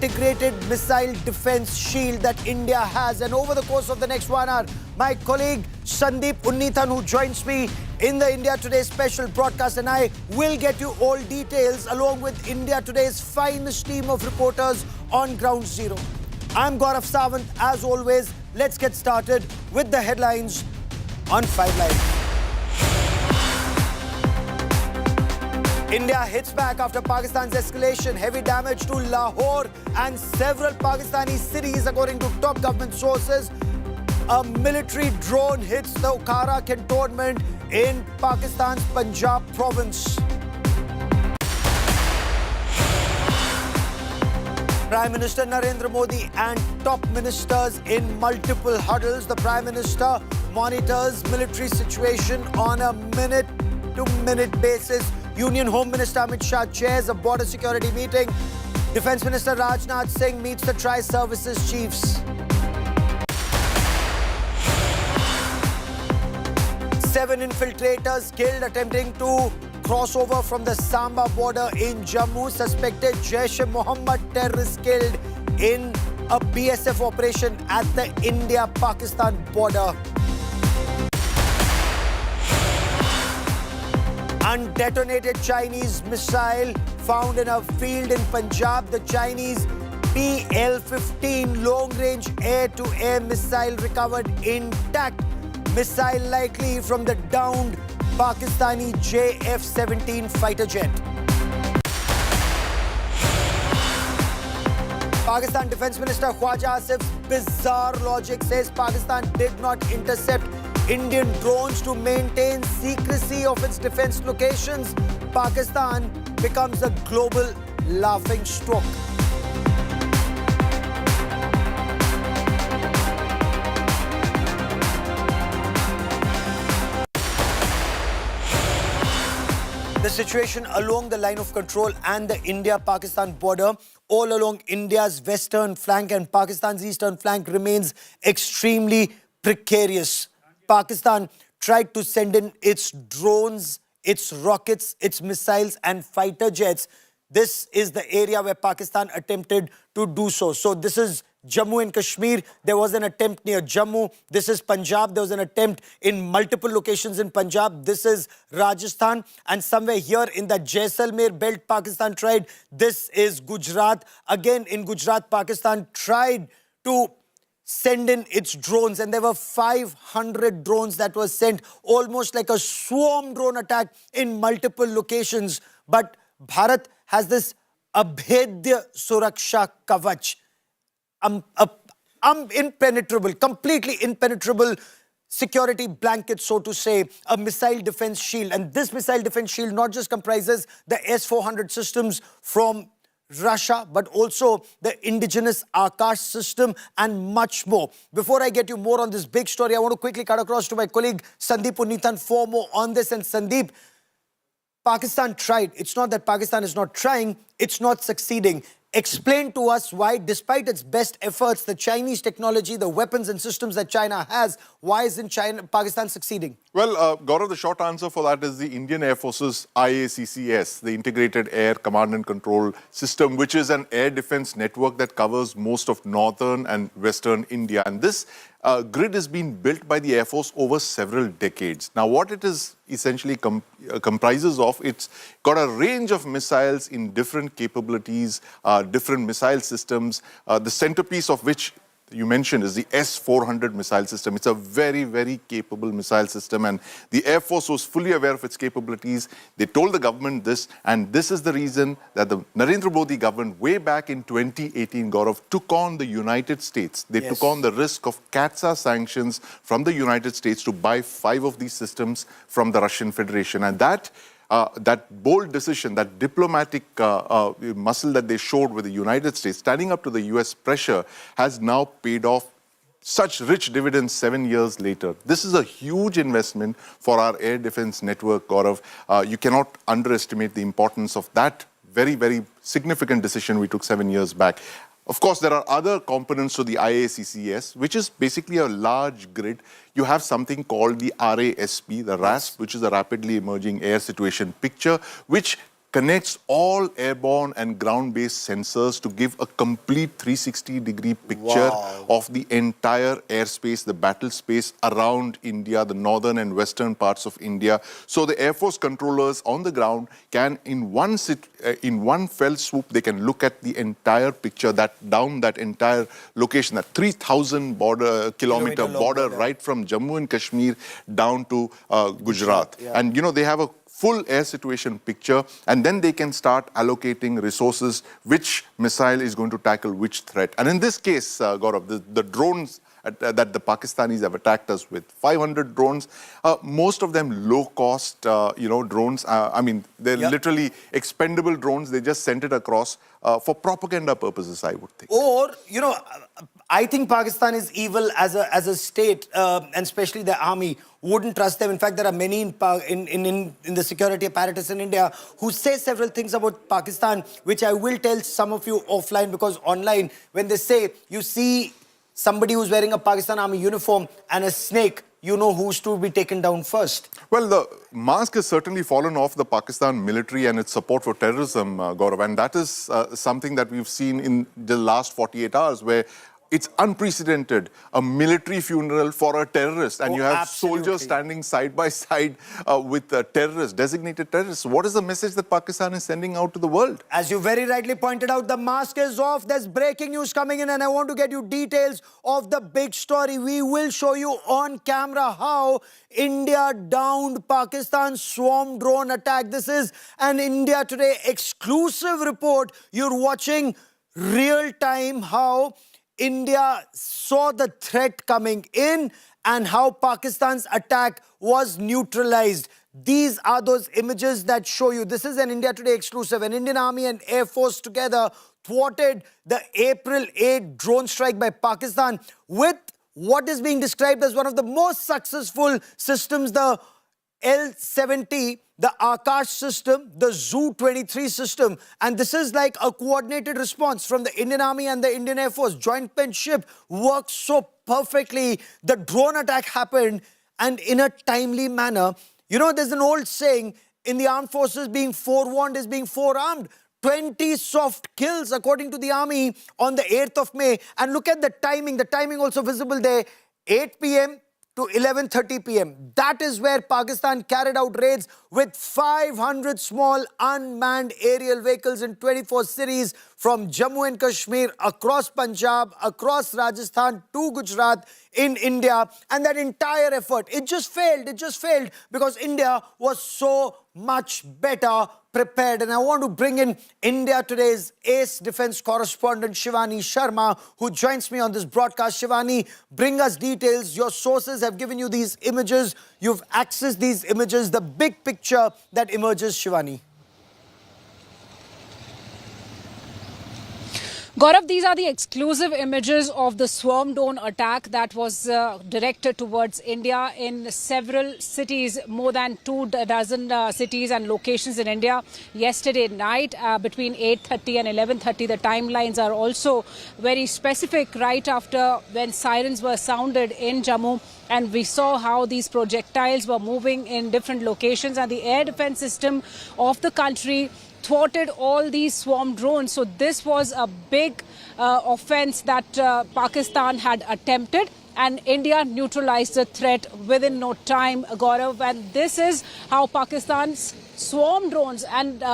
integrated missile defense shield that India has. And over the course of the next 1 hour, my colleague Sandeep Unnithan, who joins me in the India Today special broadcast, and I will get you all details along with India Today's finest team of reporters on ground zero. I'm Gaurav Sawant. As always, let's get started with the headlines on 5 Live. India hits back after Pakistan's escalation. Heavy damage to Lahore and several Pakistani cities, according to top government sources. A military drone hits the Okhara cantonment in Pakistan's Punjab province. Prime Minister Narendra Modi and top ministers in multiple huddles. The Prime Minister monitors military situation on a minute-to-minute basis. Union Home Minister Amit Shah chairs a border security meeting. Defence Minister Rajnath Singh meets the tri-services chiefs. 7 infiltrators killed attempting to cross over from the Samba border in Jammu. Suspected Jaish-e-Mohammed terrorists killed in a BSF operation at the India-Pakistan border. Undetonated Chinese missile found in a field in Punjab. The Chinese PL-15 long-range air-to-air missile recovered intact. Missile likely from the downed Pakistani JF-17 fighter jet. Pakistan Defence Minister Khwaja Asif's bizarre logic says Pakistan did not intercept Indian drones to maintain secrecy of its defense locations. Pakistan becomes a global laughing stock. The situation along the line of control and the India-Pakistan border, all along India's western flank and Pakistan's eastern flank, remains extremely precarious. Pakistan tried to send in its drones, its rockets, its missiles and fighter jets. This is the area where Pakistan attempted to do so. So this is Jammu and Kashmir. There was an attempt near Jammu. This is Punjab. There was an attempt in multiple locations in Punjab. This is Rajasthan. And somewhere here in the Jaisalmer belt, Pakistan tried. This is Gujarat. Again, in Gujarat, Pakistan tried to send in its drones, and there were 500 drones that were sent, almost like a swarm drone attack in multiple locations. But Bharat has this Abhedya Suraksha Kavach, impenetrable, completely impenetrable security blanket, so to say, a missile defense shield. And this missile defense shield not just comprises the S-400 systems from Russia, but also the Indigenous Akash system and much more. Before I get you more on this big story, I want to quickly cut across to my colleague Sandeep Unnithan for more on this. And Sandeep, Pakistan tried. It's not that Pakistan is not trying, it's not succeeding. Explain to us why, despite its best efforts, the Chinese technology, the weapons and systems that China has, why isn't Pakistan succeeding? Well, Gaurav, the short answer for that is the Indian Air Force's IACCS, the Integrated Air Command and Control System, which is an air defense network that covers most of northern and western India. And this grid has been built by the Air Force over several decades. Now, what it is essentially comprises of, it's got a range of missiles in different capabilities, different missile systems, the centerpiece of which you mentioned is the S-400 missile system. It's a very, very capable missile system, and the Air Force was fully aware of its capabilities. They told the government this, and this is the reason that the Narendra Modi government, way back in 2018, Gaurav, took on the United States. They took on the risk of CATSA sanctions from the United States to buy 5 of these systems from the Russian Federation. And that bold decision, that diplomatic muscle that they showed with the United States, standing up to the US pressure, has now paid off such rich dividends 7 years later. This is a huge investment for our air defense network, Gaurav. You cannot underestimate the importance of that very, very significant decision we took 7 years back. Of course, there are other components to the IACCS, which is basically a large grid. You have something called the RASP, the RASP, which is a rapidly emerging air situation picture, which connects all airborne and ground-based sensors to give a complete 360-degree picture of the entire airspace, the battle space around India, the northern and western parts of India. So the Air Force controllers on the ground can, in one fell swoop, they can look at the entire picture, down that entire location, that 3,000 kilometer border right from Jammu and Kashmir down to Gujarat. And they have a full air situation picture, and then they can start allocating resources, which missile is going to tackle which threat. And in this case, Gaurav, the drones that the Pakistanis have attacked us with, 500 drones, most of them low-cost, drones. I mean, they're literally expendable drones. They just sent it across for propaganda purposes, I would think. Or, I think Pakistan is evil as a state, and especially the army wouldn't trust them. In fact, there are many in the security apparatus in India who say several things about Pakistan, which I will tell some of you offline, because online, when they say you see somebody who's wearing a Pakistan army uniform and a snake, you know who's to be taken down first. Well, the mask has certainly fallen off the Pakistan military and its support for terrorism, Gaurav, and that is something that we've seen in the last 48 hours, where it's unprecedented, a military funeral for a terrorist, and you have soldiers standing side by side with terrorists, designated terrorists. What is the message that Pakistan is sending out to the world? As you very rightly pointed out, the mask is off. There's breaking news coming in, and I want to get you details of the big story. We will show you on camera how India downed Pakistan's swarm drone attack. This is an India Today exclusive report. You're watching real time how India saw the threat coming in and how Pakistan's attack was neutralized. These are those images that show you. This is an India Today exclusive. An Indian Army and Air Force together thwarted the April 8 drone strike by Pakistan with what is being described as one of the most successful systems, the L-70, the Akash system, the Zu-23 system. And this is like a coordinated response from the Indian Army and the Indian Air Force. Jointmanship works so perfectly. The drone attack happened, and in a timely manner. There's an old saying, in the armed forces, being forewarned is being forearmed. 20 soft kills, according to the army, on the 8th of May. And look at the timing also visible there, 8 p.m. to 11:30 p.m. That is where Pakistan carried out raids with 500 small unmanned aerial vehicles in 24 cities from Jammu and Kashmir, across Punjab, across Rajasthan to Gujarat in India. And that entire effort, it just failed because India was so much better prepared. And I want to bring in India Today's ace defense correspondent Shivani Sharma, who joins me on this broadcast. Shivani, bring us details. Your sources have given you these images. You've accessed these images, the big picture that emerges, Shivani. Gaurav, these are the exclusive images of the swarm drone attack that was directed towards India in several cities, more than 24 cities and locations in India yesterday night between 8:30 and 11:30. The timelines are also very specific, right after when sirens were sounded in Jammu. And we saw how these projectiles were moving in different locations, and the air defense system of the country thwarted all these swarm drones. So this was a big offense that Pakistan had attempted, and India neutralized the threat within no time, Gaurav. And this is how Pakistan's swarm drones, and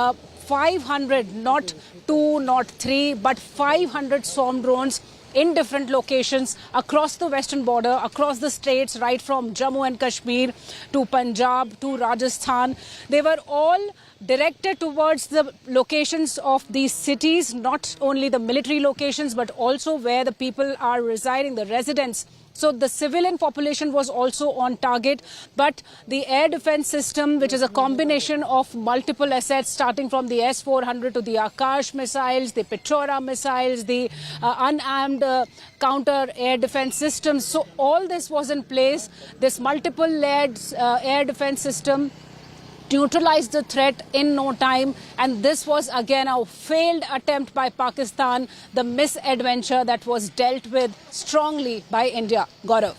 500, not 2, not 3, but 500 swarm drones in different locations across the western border, across the states, right from Jammu and Kashmir to Punjab to Rajasthan. They were all directed towards the locations of these cities, not only the military locations, but also where the people are residing, the residents. So the civilian population was also on target, but the air defense system, which is a combination of multiple assets, starting from the S-400 to the Akash missiles, the Petrora missiles, the unarmed counter-air defense systems. So all this was in place. This multiple-layered air defense system neutralized the threat in no time, and this was again a failed attempt by Pakistan, the misadventure that was dealt with strongly by India. Gaurav.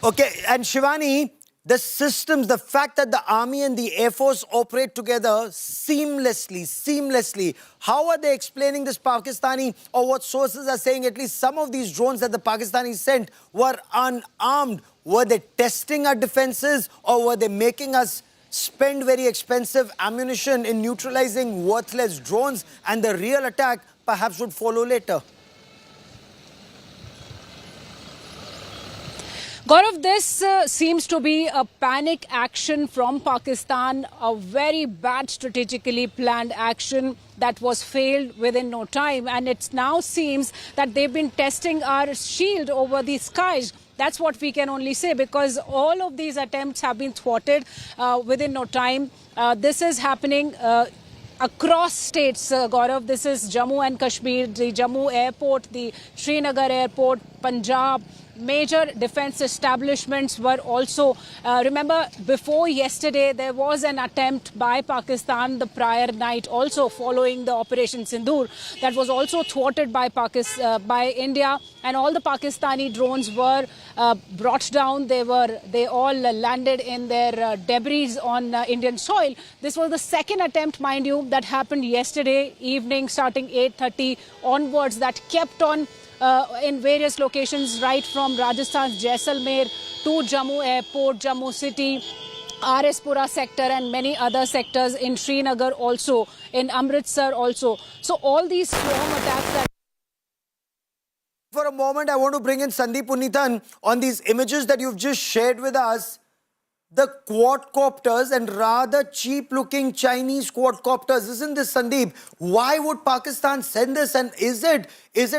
Okay, and Shivani, the systems, the fact that the army and the air force operate together seamlessly. How are they explaining this Pakistani, or what sources are saying at least some of these drones that the Pakistanis sent were unarmed? Were they testing our defenses, or were they making us spend very expensive ammunition in neutralizing worthless drones, and the real attack perhaps would follow later? Gaurav, this seems to be a panic action from Pakistan, a very bad strategically planned action that was failed within no time. And it now seems that they've been testing our shield over the skies. That's what we can only say, because all of these attempts have been thwarted within no time. This is happening across states, Gaurav. This is Jammu and Kashmir, the Jammu airport, the Srinagar airport, Punjab. Major defense establishments were also, remember, before yesterday, there was an attempt by Pakistan the prior night, also following the Operation Sindoor, that was also thwarted by India, and all the Pakistani drones were brought down. They all landed in their debris on Indian soil. This was the second attempt, mind you, that happened yesterday evening, starting 8:30 onwards, that kept on in various locations, right from Rajasthan's Jaisalmer to Jammu Airport, Jammu City, Pura sector, and many other sectors in Srinagar also, in Amritsar also. So all these swarm attacks that... For a moment, I want to bring in Sandeep Punithan on these images that you've just shared with us. The quadcopters, and rather cheap-looking Chinese quadcopters, isn't this, Sandeep? Why would Pakistan send this? And is it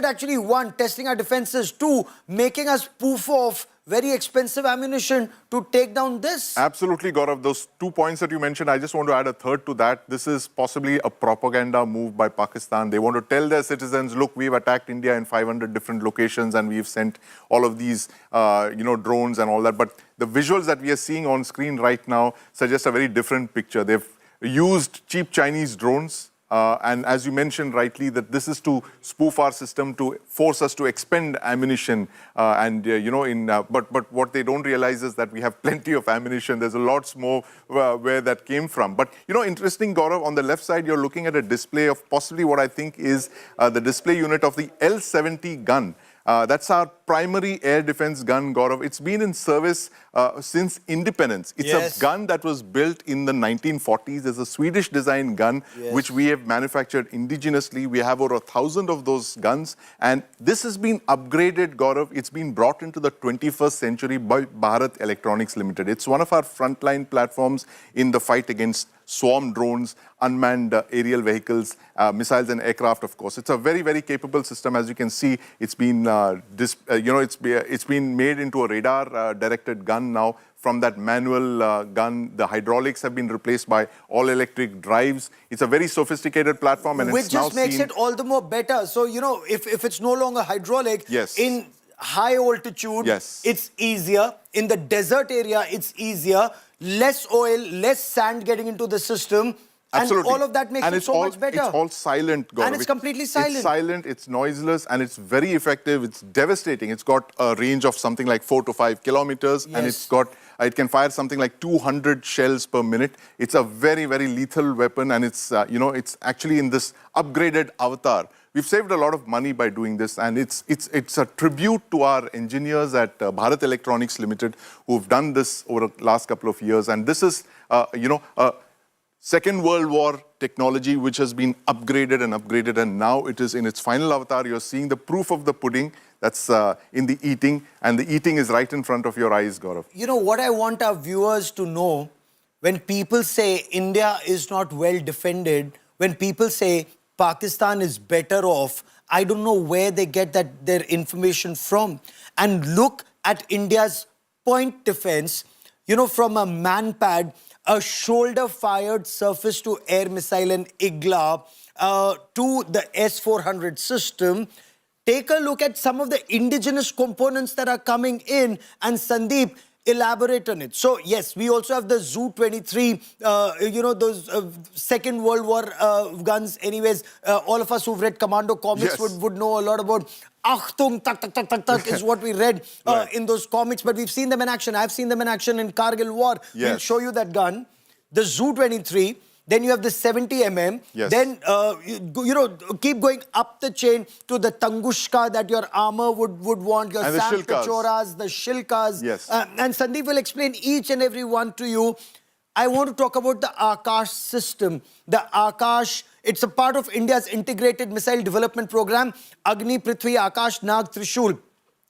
actually, one, testing our defenses, two, making us poof off very expensive ammunition to take down this? Absolutely, Gaurav. Those 2 points that you mentioned, I just want to add a third to that. This is possibly a propaganda move by Pakistan. They want to tell their citizens, look, we've attacked India in 500 different locations and we've sent all of these, drones and all that. But the visuals that we are seeing on screen right now suggest a very different picture. They've used cheap Chinese drones. And as you mentioned rightly, that this is to spoof our system, to force us to expend ammunition. But what they don't realize is that we have plenty of ammunition. There's a lots more where that came from. But, interesting, Gaurav, on the left side, you're looking at a display of possibly what I think is the display unit of the L-70 gun. That's our primary air defense gun, Gaurav. It's been in service since independence. It's a gun that was built in the 1940s. It's a Swedish design gun, which we have manufactured indigenously. We have over 1,000 of those guns. And this has been upgraded, Gaurav. It's been brought into the 21st century by Bharat Electronics Limited. It's one of our frontline platforms in the fight against swarm drones, unmanned aerial vehicles, missiles and aircraft, of course. It's a very, very capable system. As you can see, it's been, it's been made into a radar-directed gun now. From that manual gun, the hydraulics have been replaced by all-electric drives. It's a very sophisticated platform, and which it's now just makes it all the more better. So, if it's no longer hydraulic, in high altitude, it's easier. In the desert area, it's easier. Less oil, less sand getting into the system. Absolutely. And all of that makes it so much better. It's all silent, Gaurav. And it's completely silent. It's silent, it's noiseless, and it's very effective. It's devastating. It's got a range of something like 4 to 5 kilometers, and it can fire something like 200 shells per minute. It's a very, very lethal weapon, and it's, it's actually in this upgraded avatar. We've saved a lot of money by doing this, and it's a tribute to our engineers at Bharat Electronics Limited who've done this over the last couple of years. And this is, a Second World War technology which has been upgraded, and now it is in its final avatar. You're seeing the proof of the pudding. That's in the eating, and the eating is right in front of your eyes, Gaurav. You know what I want our viewers to know? When people say India is not well defended, when people say Pakistan is better off, I don't know where they get their information from. And look at India's point defense, from a man-pad, a shoulder-fired surface-to-air missile and IGLA, to the S-400 system. Take a look at some of the indigenous components that are coming in. And Sandeep, elaborate on it. So yes, we also have the Zu-23, those Second World War guns. Anyways, all of us who've read Commando comics would know a lot about Achtung, tak, tak, tak, tak, tak is what we read in those comics. But we've seen them in action. I've seen them in action in Kargil War. We'll show you that gun. The Zu-23. Then you have the 70mm. Then, keep going up the chain to the Tungushka that your armor would want, your Sam Pechoras, the Shilkas. And Sandeep will explain each and every one to you. I want to talk about the Akash system. The Akash, it's a part of India's integrated missile development program. Agni, Prithvi, Akash, Nag, Trishul.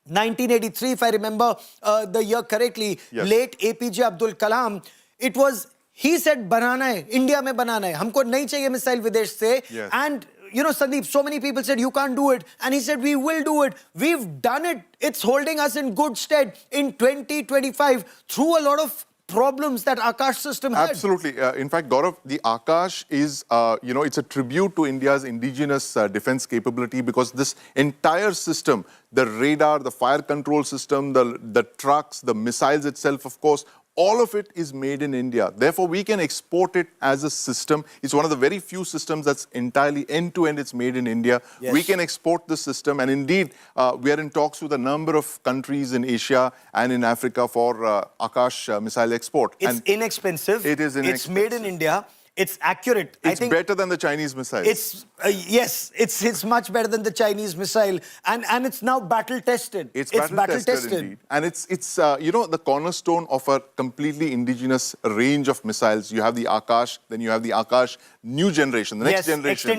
1983, if I remember the year correctly, late APJ Abdul Kalam. It was... He said, banana hai, India mein banana hai. Humko nahi chahiye missile videsh se. And, Sandeep, so many people said, you can't do it. And he said, we will do it. We've done it. It's holding us in good stead in 2025 through a lot of problems that Akash system had. Absolutely. In fact, Gaurav, the Akash is, it's a tribute to India's indigenous defense capability, because this entire system, the radar, the fire control system, the trucks, the missiles itself, of course, all of it is made in India. Therefore, we can export it as a system. It's one of the very few systems that's entirely end-to-end. It's made in India. We can export the system. And indeed, we are in talks with a number of countries in Asia and in Africa for Akash missile export. It's inexpensive. It is inexpensive. It's made in India. It's accurate. It's better than the Chinese missile. Yes, it's much better than the Chinese missile, and it's now battle tested. It's battle tested indeed, and it's the cornerstone of a completely indigenous range of missiles. You have the Akash, then you have the Akash new generation, the next generation,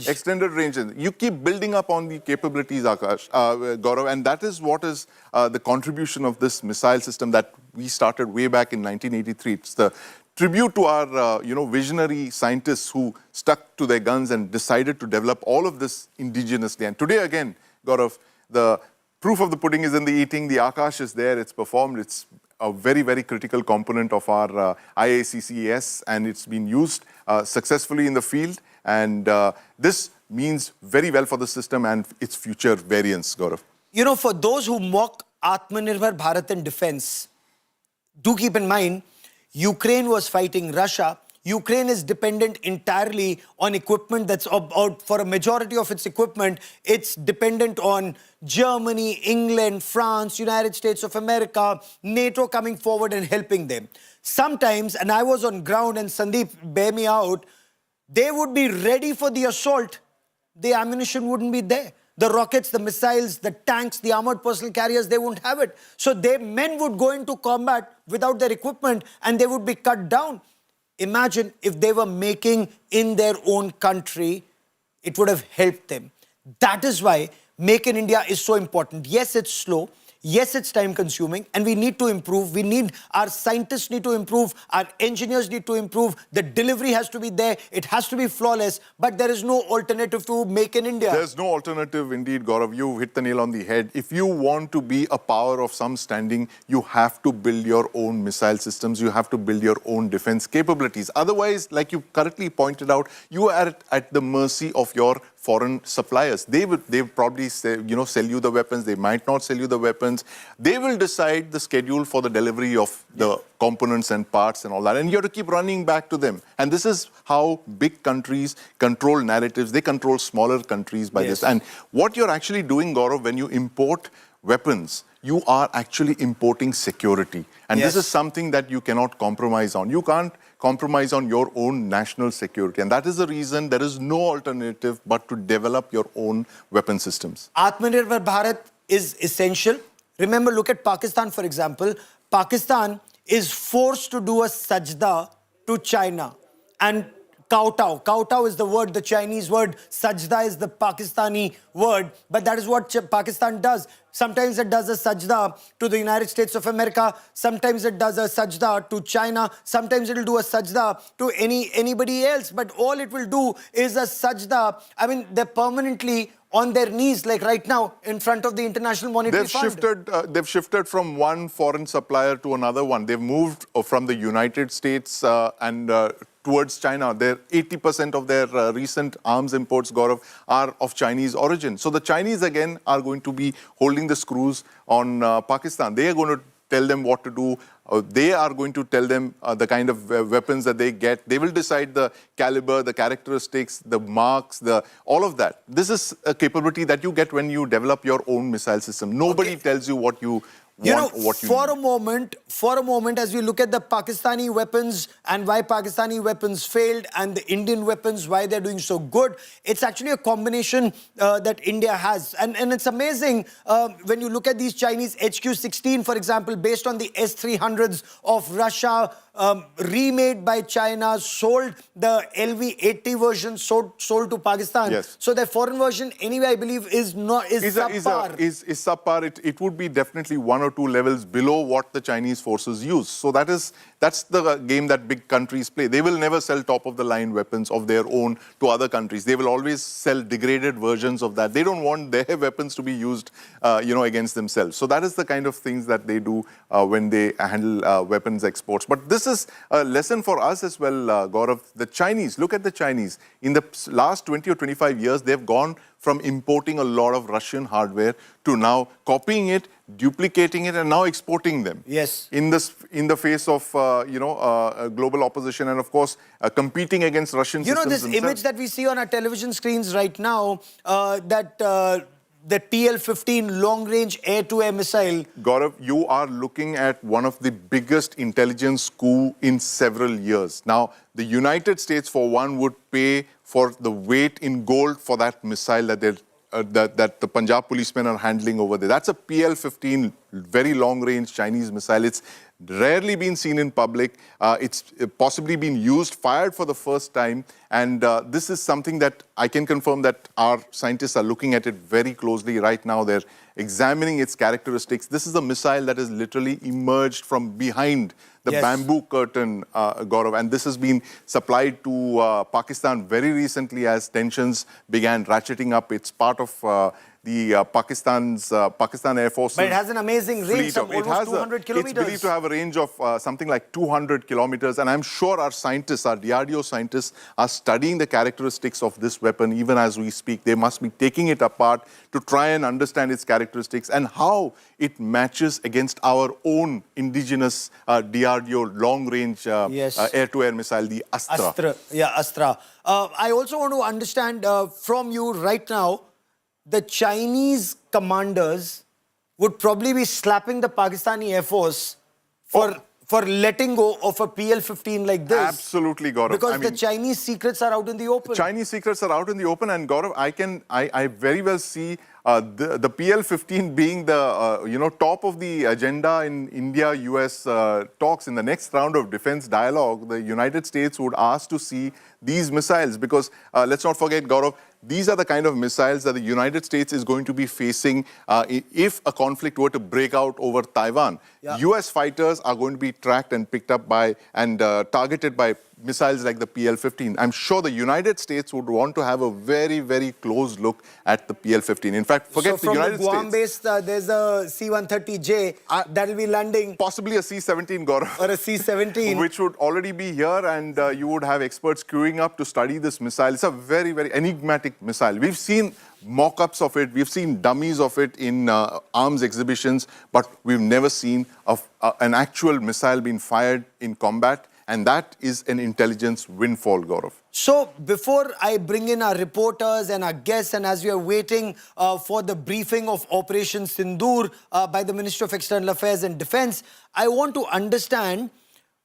extended range. You keep building up on the capabilities, Akash, Gaurav, and that is what is the contribution of this missile system that we started way back in 1983. It's the tribute to our, visionary scientists who stuck to their guns and decided to develop all of this indigenously. And today, again, Gaurav, the proof of the pudding is in the eating. The Akash is there. It's performed. It's a very, very critical component of our IACCES, and it's been used successfully in the field. And this means very well for the system and its future variants, Gaurav. For those who mock Atmanirbhar Bharat in defense, do keep in mind, Ukraine was fighting Russia. Ukraine is dependent entirely on equipment that's about, for a majority of its equipment, it's dependent on Germany, England, France, United States of America, NATO coming forward and helping them. Sometimes, and I was on ground, and Sandeep, bear me out, they would be ready for the assault. The ammunition wouldn't be there. The rockets, the missiles, the tanks, the armored personnel carriers, they won't have it. So men would go into combat without their equipment and they would be cut down. Imagine if they were making in their own country, it would have helped them. That is why Make in India is so important. Yes, it's slow. Yes, it's time consuming and we need to improve. Our scientists need to improve. Our engineers need to improve. The delivery has to be there. It has to be flawless. But there is no alternative to Make in India. There's no alternative indeed, Gaurav. You hit the nail on the head. If you want to be a power of some standing, you have to build your own missile systems. You have to build your own defense capabilities. Otherwise, like you correctly pointed out, you are at the mercy of your foreign suppliers. They probably say, sell you the weapons. They might not sell you the weapons. They will decide the schedule for the delivery of the components and parts and all that. And you have to keep running back to them. And this is how big countries control narratives. They control smaller countries by this. And what you're actually doing, Gaurav, when you import weapons, you are actually importing security. And this is something that you cannot compromise on. You can't compromise on your own national security. And that is the reason there is no alternative but to develop your own weapon systems. Atmanirbhar Bharat is essential. Remember, look at Pakistan, for example. Pakistan is forced to do a sajda to China. And kowtow. Kowtow is the word, the Chinese word. Sajda is the Pakistani word. But that is what Pakistan does. Sometimes it does a sajda to the United States of America. Sometimes it does a sajda to China. Sometimes it will do a sajda to anybody else. But all it will do is a sajda. I mean, they're permanently on their knees, like right now, in front of the International Monetary Fund. They've shifted from one foreign supplier to another one. They've moved from the United States and towards China. 80% of their recent arms imports, Gaurav, are of Chinese origin. So the Chinese, again, are going to be holding the screws on Pakistan. They are going to tell them what to do. They are going to tell them the kind of weapons that they get. They will decide the caliber, the characteristics, the marks, all of that. This is a capability that you get when you develop your own missile system. Nobody tells you what you want, what you need. For a moment, as we look at the Pakistani weapons and why Pakistani weapons failed and the Indian weapons, why they're doing so good, it's actually a combination that India has. And it's amazing when you look at these Chinese HQ-16, for example, based on the S-300s of Russia, remade by China, sold the LV-80 version, sold to Pakistan. Yes. So their foreign version, anyway, I believe, is subpar. Is subpar. It would be definitely 1 or 2 levels below what the Chinese forces use. So that's the game that big countries play. They will never sell top-of-the-line weapons of their own to other countries. They will always sell degraded versions of that. They don't want their weapons to be used, against themselves. So that is the kind of things that they do when they handle weapons exports. But this is a lesson for us as well, Gaurav. The Chinese, look at the Chinese. In the last 20 or 25 years, they've gone from importing a lot of Russian hardware to now copying it, duplicating it, and now exporting them. Yes. In the face of global opposition and of course competing against Russian systems this themselves. image that we see on our television screens right now, that PL-15 long-range air-to-air missile. Gaurav, you are looking at one of the biggest intelligence coup in several years. Now, the United States, for one, would pay for the weight in gold for that missile that the Punjab policemen are handling over there. That's a PL-15, very long-range Chinese missile. It's rarely been seen in public. It's possibly been used, fired for the first time. And this is something that I can confirm that our scientists are looking at it very closely right now. They're examining its characteristics. This is a missile that has literally emerged from behind the bamboo curtain, Gaurav. And this has been supplied to Pakistan very recently as tensions began ratcheting up. It's part of the Pakistan Air Force. But it has an amazing range of almost 200 kilometers. It's believed to have a range of something like 200 kilometers. And I'm sure our scientists, our DRDO scientists, are studying the characteristics of this weapon even as we speak. They must be taking it apart to try and understand its characteristics and how it matches against our own indigenous DRDO long-range air-to-air missile, the Astra. Astra. I also want to understand from you right now, the Chinese commanders would probably be slapping the Pakistani Air Force for letting go of a PL-15 like this. Absolutely, Gaurav. Because the Chinese secrets are out in the open. Chinese secrets are out in the open, and Gaurav, I very well see the PL-15 being the top of the agenda in India-US talks. In the next round of defense dialogue, the United States would ask to see these missiles because let's not forget, Gaurav, these are the kind of missiles that the United States is going to be facing if a conflict were to break out over Taiwan. US fighters are going to be tracked and picked up by and targeted by missiles like the PL-15. I'm sure the United States would want to have a very, very close look at the PL-15. In fact, forget the United States. So from the Guam base, there's a C-130J that will be landing. Possibly a C-17, Gaurav. Or a C-17. Which would already be here, and you would have experts queuing up to study this missile. It's a very, very enigmatic missile. We've seen mock-ups of it. We've seen dummies of it in arms exhibitions, but we've never seen an actual missile being fired in combat. And that is an intelligence windfall, Gaurav. So before I bring in our reporters and our guests, and as we are waiting for the briefing of Operation Sindoor by the Minister of External Affairs and Defense, I want to understand,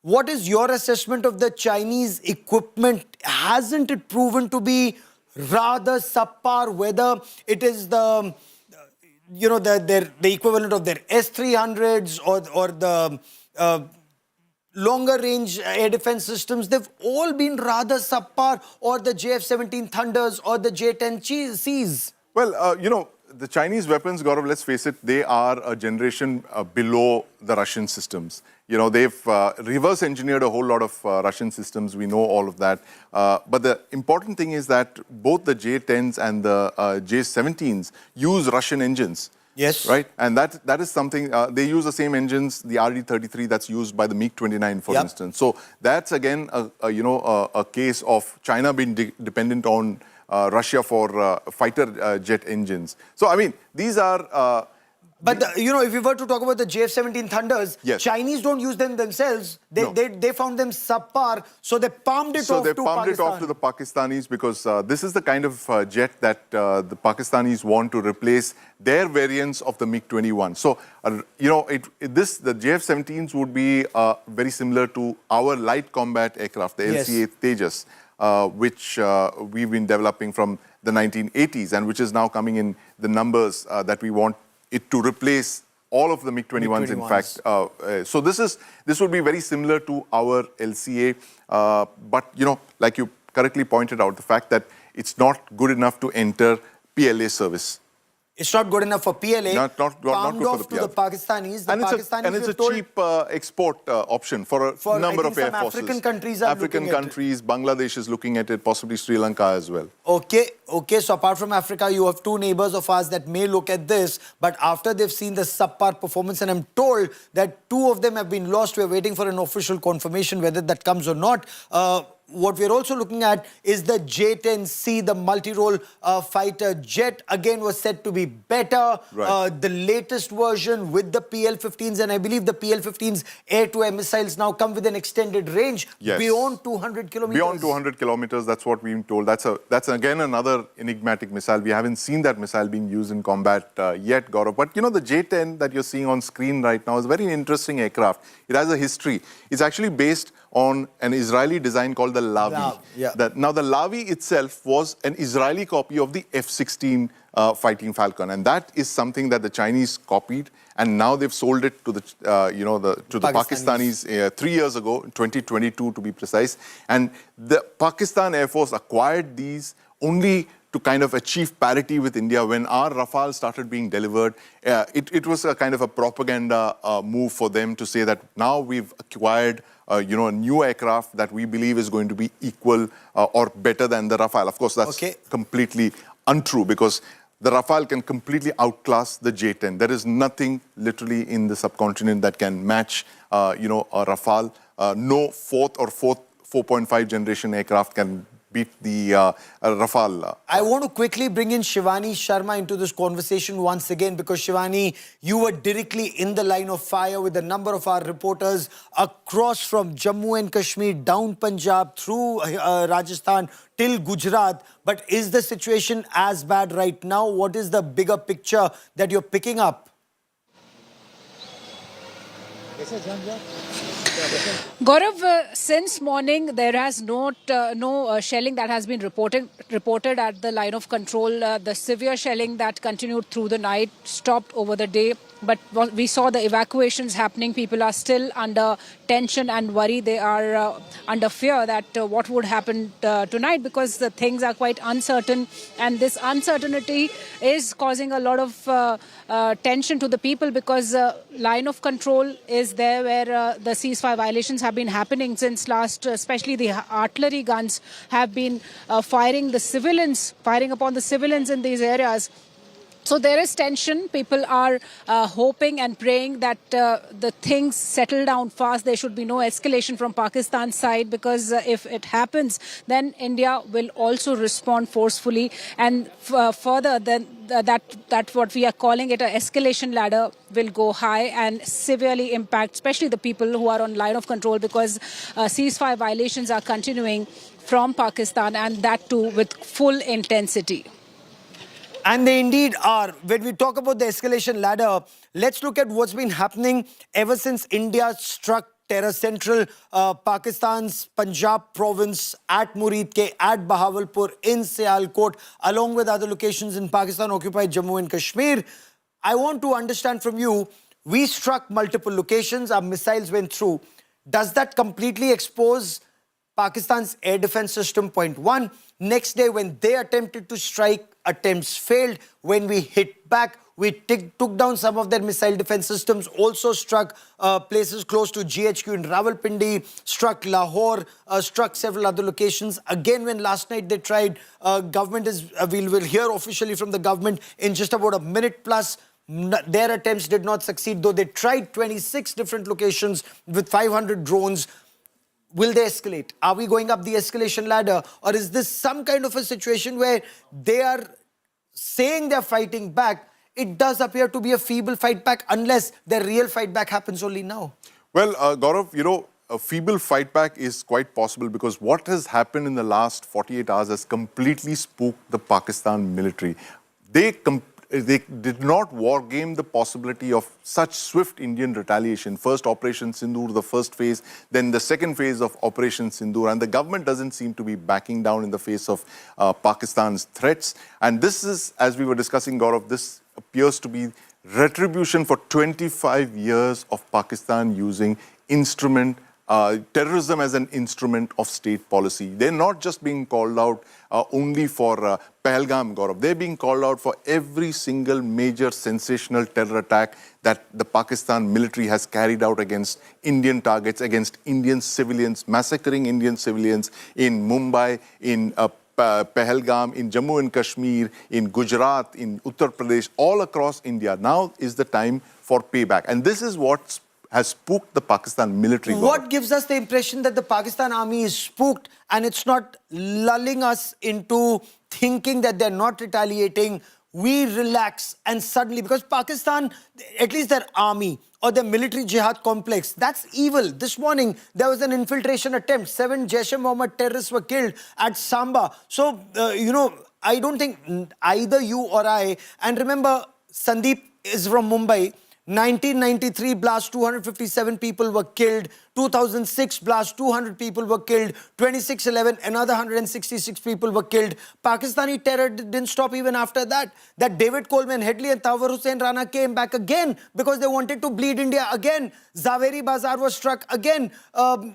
what is your assessment of the Chinese equipment? Hasn't it proven to be rather subpar, whether it is the equivalent of their S-300s or the longer range air defense systems? They've all been rather subpar, or the JF-17 Thunders or the J-10Cs. Well, the Chinese weapons, Gaurav, let's face it, they are a generation below the Russian systems. They've reverse engineered a whole lot of Russian systems. We know all of that. But the important thing is that both the J-10s and the J-17s use Russian engines. Yes. Right? And that is something, they use the same engines, the RD-33 that's used by the MiG-29, for instance. So that's, again, a case of China being dependent on Russia for fighter jet engines. So, I mean, these are But if we were to talk about the JF-17 Thunders, Yes. Chinese don't use them themselves. No. They found them subpar, so they palmed it So off they to palmed Pakistan. it off to the Pakistanis because this is the kind of jet that the Pakistanis want to replace their variants of the MiG-21. So, the JF-17s would be very similar to our light combat aircraft, the Yes. LCA Tejas, which we've been developing from the 1980s and which is now coming in the numbers that we want it to replace all of the MiG-21s, in fact. So this would be very similar to our LCA. But, like you correctly pointed out, the fact that it's not good enough to enter PLA service. It's not good enough for PLA. Not good palmed for off the to the PLA. Pakistanis. The And Pakistanis it's a told, cheap export option for a number I of think air some forces. African countries are African looking at it. countries, Bangladesh is looking at it, possibly Sri Lanka as well. Okay. So apart from Africa, you have two neighbors of ours that may look at this, but after they've seen the subpar performance, and I'm told that two of them have been lost. We're waiting for an official confirmation whether that comes or not. What we're also looking at is the J-10C, the multi-role fighter jet, again was said to be better. Right. The latest version with the PL-15s, and I believe the PL-15s air-to-air missiles now come with an extended range beyond 200 kilometers. Beyond 200 kilometers, that's what we've been told. That's again another enigmatic missile. We haven't seen that missile being used in combat yet, Gaurav. But the J-10 that you're seeing on screen right now is a very interesting aircraft. It has a history. It's actually based on an Israeli design called the Lavi. Now, the Lavi itself was an Israeli copy of the F-16 Fighting Falcon, and that is something that the Chinese copied, and now they've sold it to the Pakistanis 3 years ago, 2022 to be precise. And the Pakistan Air Force acquired these only to kind of achieve parity with India. When our Rafale started being delivered, it was a kind of a propaganda move for them to say that now we've acquired a new aircraft that we believe is going to be equal or better than the Rafale. Of course, that's completely untrue because the Rafale can completely outclass the J-10. There is nothing literally in the subcontinent that can match, a Rafale. No fourth or 4.5 generation aircraft can beat the Rafale. I want to quickly bring in Shivani Sharma into this conversation once again because Shivani, you were directly in the line of fire with a number of our reporters across from Jammu and Kashmir, down Punjab, through Rajasthan till Gujarat. But is the situation as bad right now? What is the bigger picture that you're picking up? Gaurav, since morning there has no shelling that has been reported at the line of control. The severe shelling that continued through the night stopped over the day. But we saw the evacuations happening. People are still under tension and worry. They are under fear that what would happen tonight because the things are quite uncertain. And this uncertainty is causing a lot of tension to the people because line of control is there where the ceasefire violations have been happening since last, especially the artillery guns have been firing upon the civilians in these areas. So there is tension. People are hoping and praying that the things settle down fast. There should be no escalation from Pakistan's side because if it happens, then India will also respond forcefully. And further, then that what we are calling it an escalation ladder will go high and severely impact, especially the people who are on line of control because ceasefire violations are continuing from Pakistan and that too with full intensity. And they indeed are. When we talk about the escalation ladder, let's look at what's been happening ever since India struck terror central Pakistan's Punjab province at Muridke, at Bahawalpur, in Sialkot, along with other locations in Pakistan-occupied Jammu and Kashmir. I want to understand from you, we struck multiple locations, our missiles went through. Does that completely expose Pakistan's air defense system? Point one. Next day, when they attempted to strike, attempts failed. When we hit back, we took down some of their missile defense systems, also struck places close to GHQ in Rawalpindi, struck Lahore, struck several other locations. Again, when last night they tried, we will hear officially from the government in just about a minute plus. Their attempts did not succeed, though they tried 26 different locations with 500 drones. Will they escalate? Are we going up the escalation ladder? Or is this some kind of a situation where they are saying they're fighting back it does appear to be a feeble fight back unless the real fight back happens only now. Well, Gaurav, a feeble fight back is quite possible because what has happened in the last 48 hours has completely spooked the Pakistan military. They did not war game the possibility of such swift Indian retaliation. First Operation Sindoor, the first phase, then the second phase of Operation Sindoor. And the government doesn't seem to be backing down in the face of Pakistan's threats. And this is, as we were discussing, Gaurav, this appears to be retribution for 25 years of Pakistan using terrorism as an instrument of state policy. They're not just being called out only for Pahalgam, Gaurav. They're being called out for every single major sensational terror attack that the Pakistan military has carried out against Indian targets, against Indian civilians, massacring Indian civilians in Mumbai, in Pahalgam, in Jammu and Kashmir, in Gujarat, in Uttar Pradesh, all across India. Now is the time for payback. And this is what has spooked the Pakistan military. What gives us the impression that the Pakistan army is spooked and it's not lulling us into thinking that they're not retaliating? We relax and suddenly, because Pakistan, at least their army or their military jihad complex, that's evil. This morning, there was an infiltration attempt. 7 Jaish-e-Mohammed terrorists were killed at Samba. So, I don't think either you or I, and remember, Sandeep is from Mumbai. 1993 blast, 257 people were killed. 2006 blast, 200 people were killed. 26/11, another 166 people were killed. Pakistani terror didn't stop even after that. That David Coleman Headley and Tawar Hussain Rana came back again because they wanted to bleed India again. Zaveri Bazar was struck again.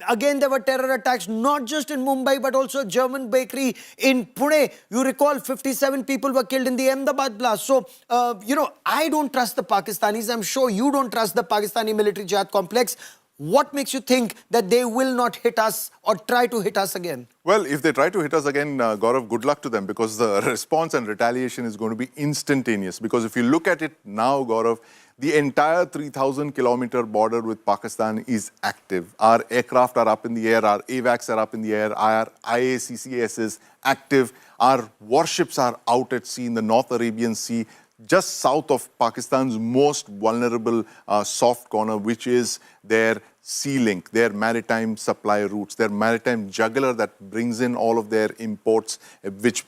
Again, there were terror attacks, not just in Mumbai, but also a German bakery in Pune. You recall 57 people were killed in the Ahmedabad blast. So, I don't trust the Pakistanis. I'm sure you don't trust the Pakistani military jihad complex. What makes you think that they will not hit us or try to hit us again? Well, if they try to hit us again, Gaurav, good luck to them, because the response and retaliation is going to be instantaneous. Because if you look at it now, Gaurav, the entire 3,000-kilometer border with Pakistan is active. Our aircraft are up in the air, our AWACS are up in the air, our IACCS is active, our warships are out at sea in the North Arabian Sea, just south of Pakistan's most vulnerable soft corner, which is their sea link, their maritime supply routes, their maritime jugular that brings in all of their imports, which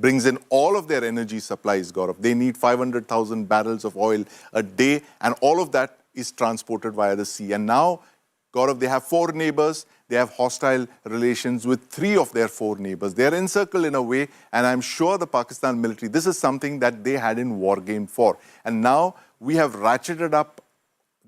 brings in all of their energy supplies, Gaurav. They need 500,000 barrels of oil a day, and all of that is transported via the sea. And now, Gaurav, they have 4 neighbors. They have hostile relations with 3 of their 4 neighbors. They are encircled in a way, and I'm sure the Pakistan military, this is something that they hadn't war gamed for. And now we have ratcheted up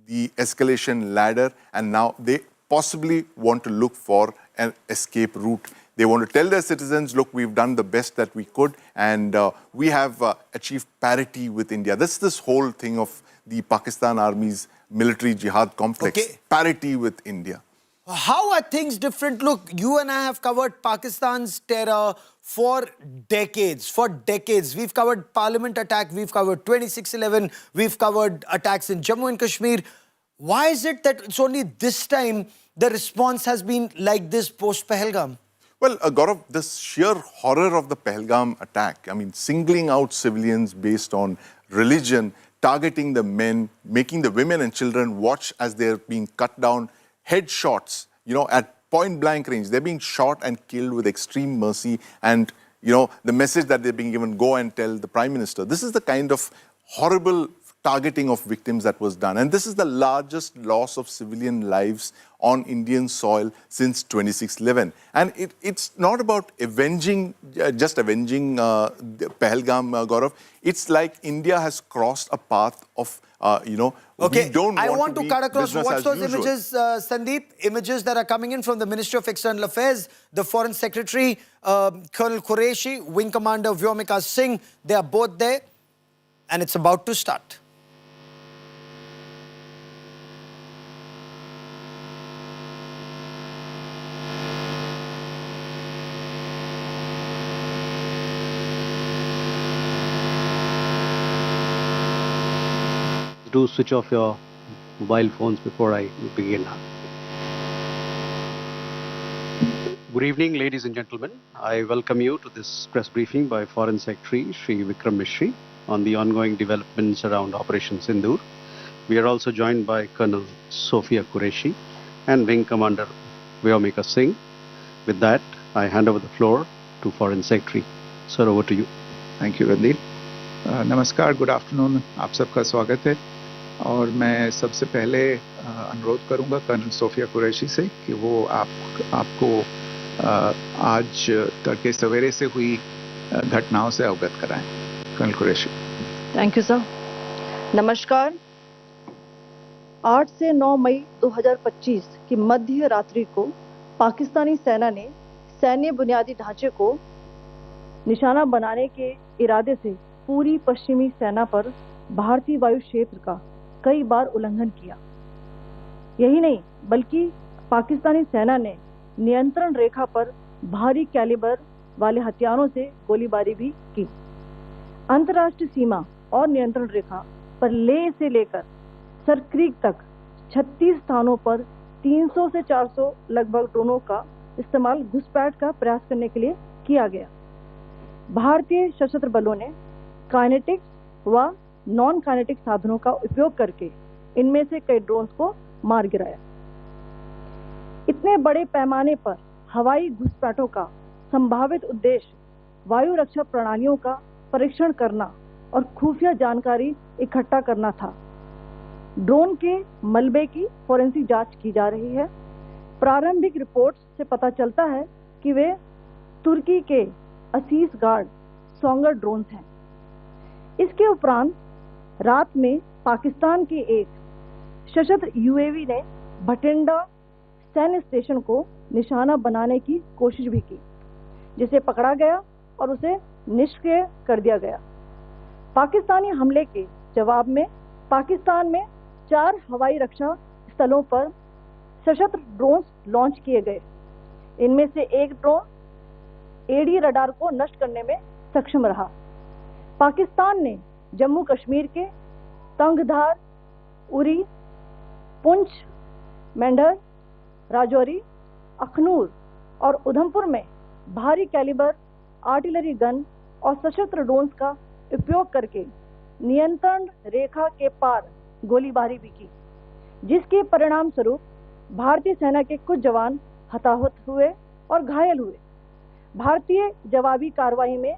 the escalation ladder, and now they possibly want to look for an escape route. They want to tell their citizens, look, we've done the best that we could, and we have achieved parity with India. That's this whole thing of the Pakistan Army's military jihad complex, parity with India. How are things different? Look, you and I have covered Pakistan's terror for decades. For decades. We've covered parliament attack, we've covered 26/11, we've covered attacks in Jammu and Kashmir. Why is it that it's only this time the response has been like this post-Pahalgam? Well, Gaurav, the sheer horror of the Pahalgam attack, I mean, singling out civilians based on religion, targeting the men, making the women and children watch as they're being cut down, headshots, at point-blank range. They're being shot and killed with extreme mercy, and, the message that they're being given, go and tell the Prime Minister. This is the kind of horrible targeting of victims that was done. And this is the largest loss of civilian lives on Indian soil since 26/11. And it's not about just avenging Pahalgam, Gaurav. It's like India has crossed a path of, Okay, we don't I want to cut across. Watch those usual. images, Sandeep. Images that are coming in from the Ministry of External Affairs, the Foreign Secretary, Colonel Qureshi, Wing Commander Vyomika Singh. They are both there, and it's about to start. Do switch off your mobile phones before I begin. Good evening, ladies and gentlemen. I welcome you to this press briefing by Foreign Secretary Shri Vikram Mishri on the ongoing developments around Operation Sindoor. We are also joined by Colonel Sophia Qureshi and Wing Commander Vyomika Singh. With that, I hand over the floor to Foreign Secretary. Sir, over to you. Thank you Randeep. नमस्कार, good afternoon, आप सबका स्वागत है। और मैं सबसे पहले अनुरोध करूंगा कर्नल सोफिया कुरैशी से कि वो आपको आज तड़के सवेरे से हुई घटनाओं से अवगत कराएं। Colonel Qureshi. Thank you sir. नमस्कार। 8 से 9 मई 2025 की मध्य रात्रि को पाकिस्तानी सेना ने सैन्य बुनियादी ढांचे को निशाना बनाने के इरादे से पूरी पश्चिमी सेना पर भारतीय वायु क्षेत्र का कई बार उल्लंघन किया। यही नहीं बल्कि पाकिस्तानी सेना ने नियंत्रण रेखा पर भारी कैलिबर वाले हथियारों से गोलीबारी भी की। अंतर्राष्ट्रीय सीमा और नियंत्रण रेखा पर लेह से लेकर सरक्रीक तक 36 स्थानों पर 300 से 400 लगभग ड्रोनों का इस्तेमाल घुसपैठ का प्रयास करने के लिए किया गया। भारतीय सशस्त्र बलों ने काइनेटिक व नॉन काइनेटिक साधनों का उपयोग करके इनमें से कई ड्रोन्स को मार गिराया। इतने बड़े पैमाने पर हवाई घुसपैठों का संभावित उद्देश्य वायु रक्षा प्रणालियों का परीक्षण करना और खुफिया जानकारी इकट्ठा करना था। ड्रोन के मलबे की फोरेंसिक जांच की जा रही है। प्रारंभिक रिपोर्ट्स से पता चलता है कि वे तुर्की के असीस गार्ड सोंगर ड्रोन्स हैं। इसके उपरांत रात में पाकिस्तान के एक सशस्त्र यूएवी ने भटिंडा सैन्य स्टेशन को निशाना बनाने की कोशिश भी की, जिसे पकड़ा गया और उसे निष्क्रिय कर दिया गया। पाकिस्तानी हमले के जवाब में पाकिस्तान में 4 हवाई रक्षा स्थलों पर सशस्त्र ड्रोन लॉन्च किए गए। इनमें से एक ड्रोन एडी रडार को नष्ट करने में सक्षम रहा। पाकिस्तान ने जम्मू कश्मीर के तंगधार, उरी, पुंछ, मेंढर, राजौरी, अखनूर और उधमपुर में भारी कैलिबर आर्टिलरी गन और सशस्त्र ड्रोन्स का उपयोग करके नियंत्रण रेखा के पार गोलीबारी भी की, जिसके परिणाम स्वरूप भारतीय सेना के कुछ जवान हताहत हुए और घायल हुए। भारतीय जवाबी कार्रवाई में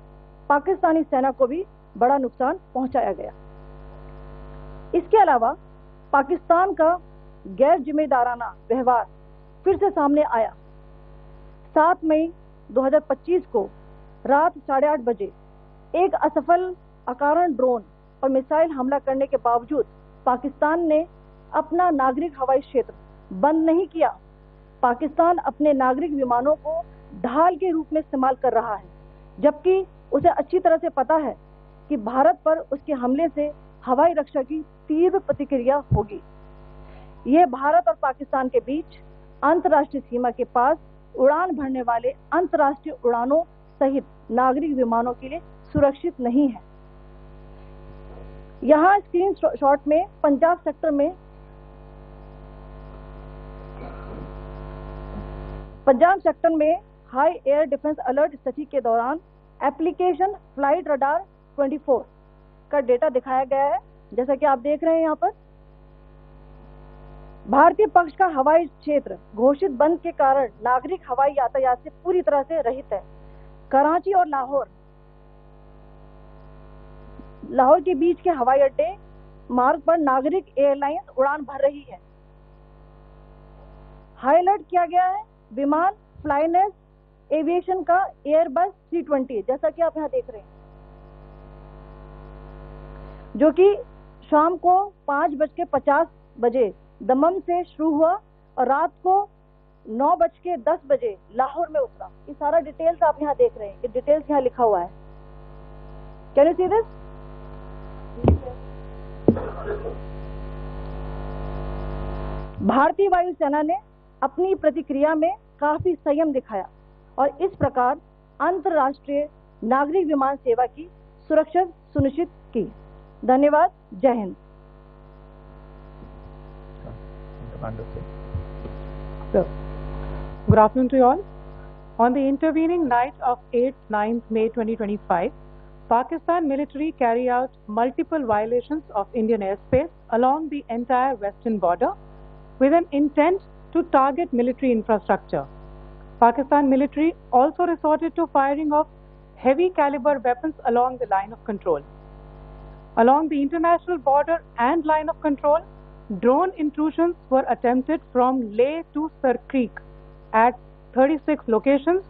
पाकिस्तानी सेना को भी बड़ा नुकसान पहुंचाया गया। इसके अलावा पाकिस्तान का गैर जिम्मेदाराना व्यवहार फिर से सामने आया। 7 मई 2025 को रात 8:30 बजे एक असफल अकारण ड्रोन और मिसाइल हमला करने के बावजूद पाकिस्तान ने अपना नागरिक हवाई क्षेत्र बंद नहीं किया। पाकिस्तान अपने नागरिक विमानों को ढाल के रूप में इस्तेमाल कर रहा है, जबकि उसे अच्छी तरह से पता है कि भारत पर उसके हमले से हवाई रक्षा की तीव्र प्रतिक्रिया होगी। यह भारत और पाकिस्तान के बीच अंतर्राष्ट्रीय सीमा के पास उड़ान भरने वाले अंतर्राष्ट्रीय उड़ानों सहित नागरिक विमानों के लिए सुरक्षित नहीं है। यहाँ स्क्रीन शॉट में पंजाब सेक्टर में हाई एयर डिफेंस अलर्ट स्थिति के दौरान एप्लीकेशन फ्लाइट रडार 24 का डेटा दिखाया गया है। जैसा कि आप देख रहे हैं यहाँ पर भारतीय पक्ष का हवाई क्षेत्र घोषित बंद के कारण नागरिक हवाई यातायात से पूरी तरह से रहित है। कराची और लाहौर के बीच के हवाई अड्डे मार्ग पर नागरिक एयरलाइंस उड़ान भर रही है। हाई अलर्ट किया गया है विमान फ्लाइनेस एविएशन का एयरबस 320, जैसा कि आप यहाँ देख रहे हैं, जो कि शाम को 5:50 बजे दमम से शुरू हुआ और रात को 9:10 बजे लाहौर में उतरा। ये सारा डिटेल्स आप यहाँ देख रहे हैं, ये डिटेल्स यहाँ लिखा हुआ है। Can you see this? भारतीय वायुसेना ने अपनी प्रतिक्रिया में काफी संयम दिखाया और इस प्रकार अंतर्राष्ट्रीय नागरिक विमान सेवा की सुरक्षा सुनिश्चित की। धन्यवाद। जय Hind. Good afternoon to you all. On the intervening night of 8th-9th May 2025, Pakistan military carry out multiple violations of Indian airspace along the entire western border with an intent to target military infrastructure. Pakistan military also resorted to firing of heavy caliber weapons along the line of control. Along the international border and line of control, drone intrusions were attempted from Leh to Sar Creek at 36 locations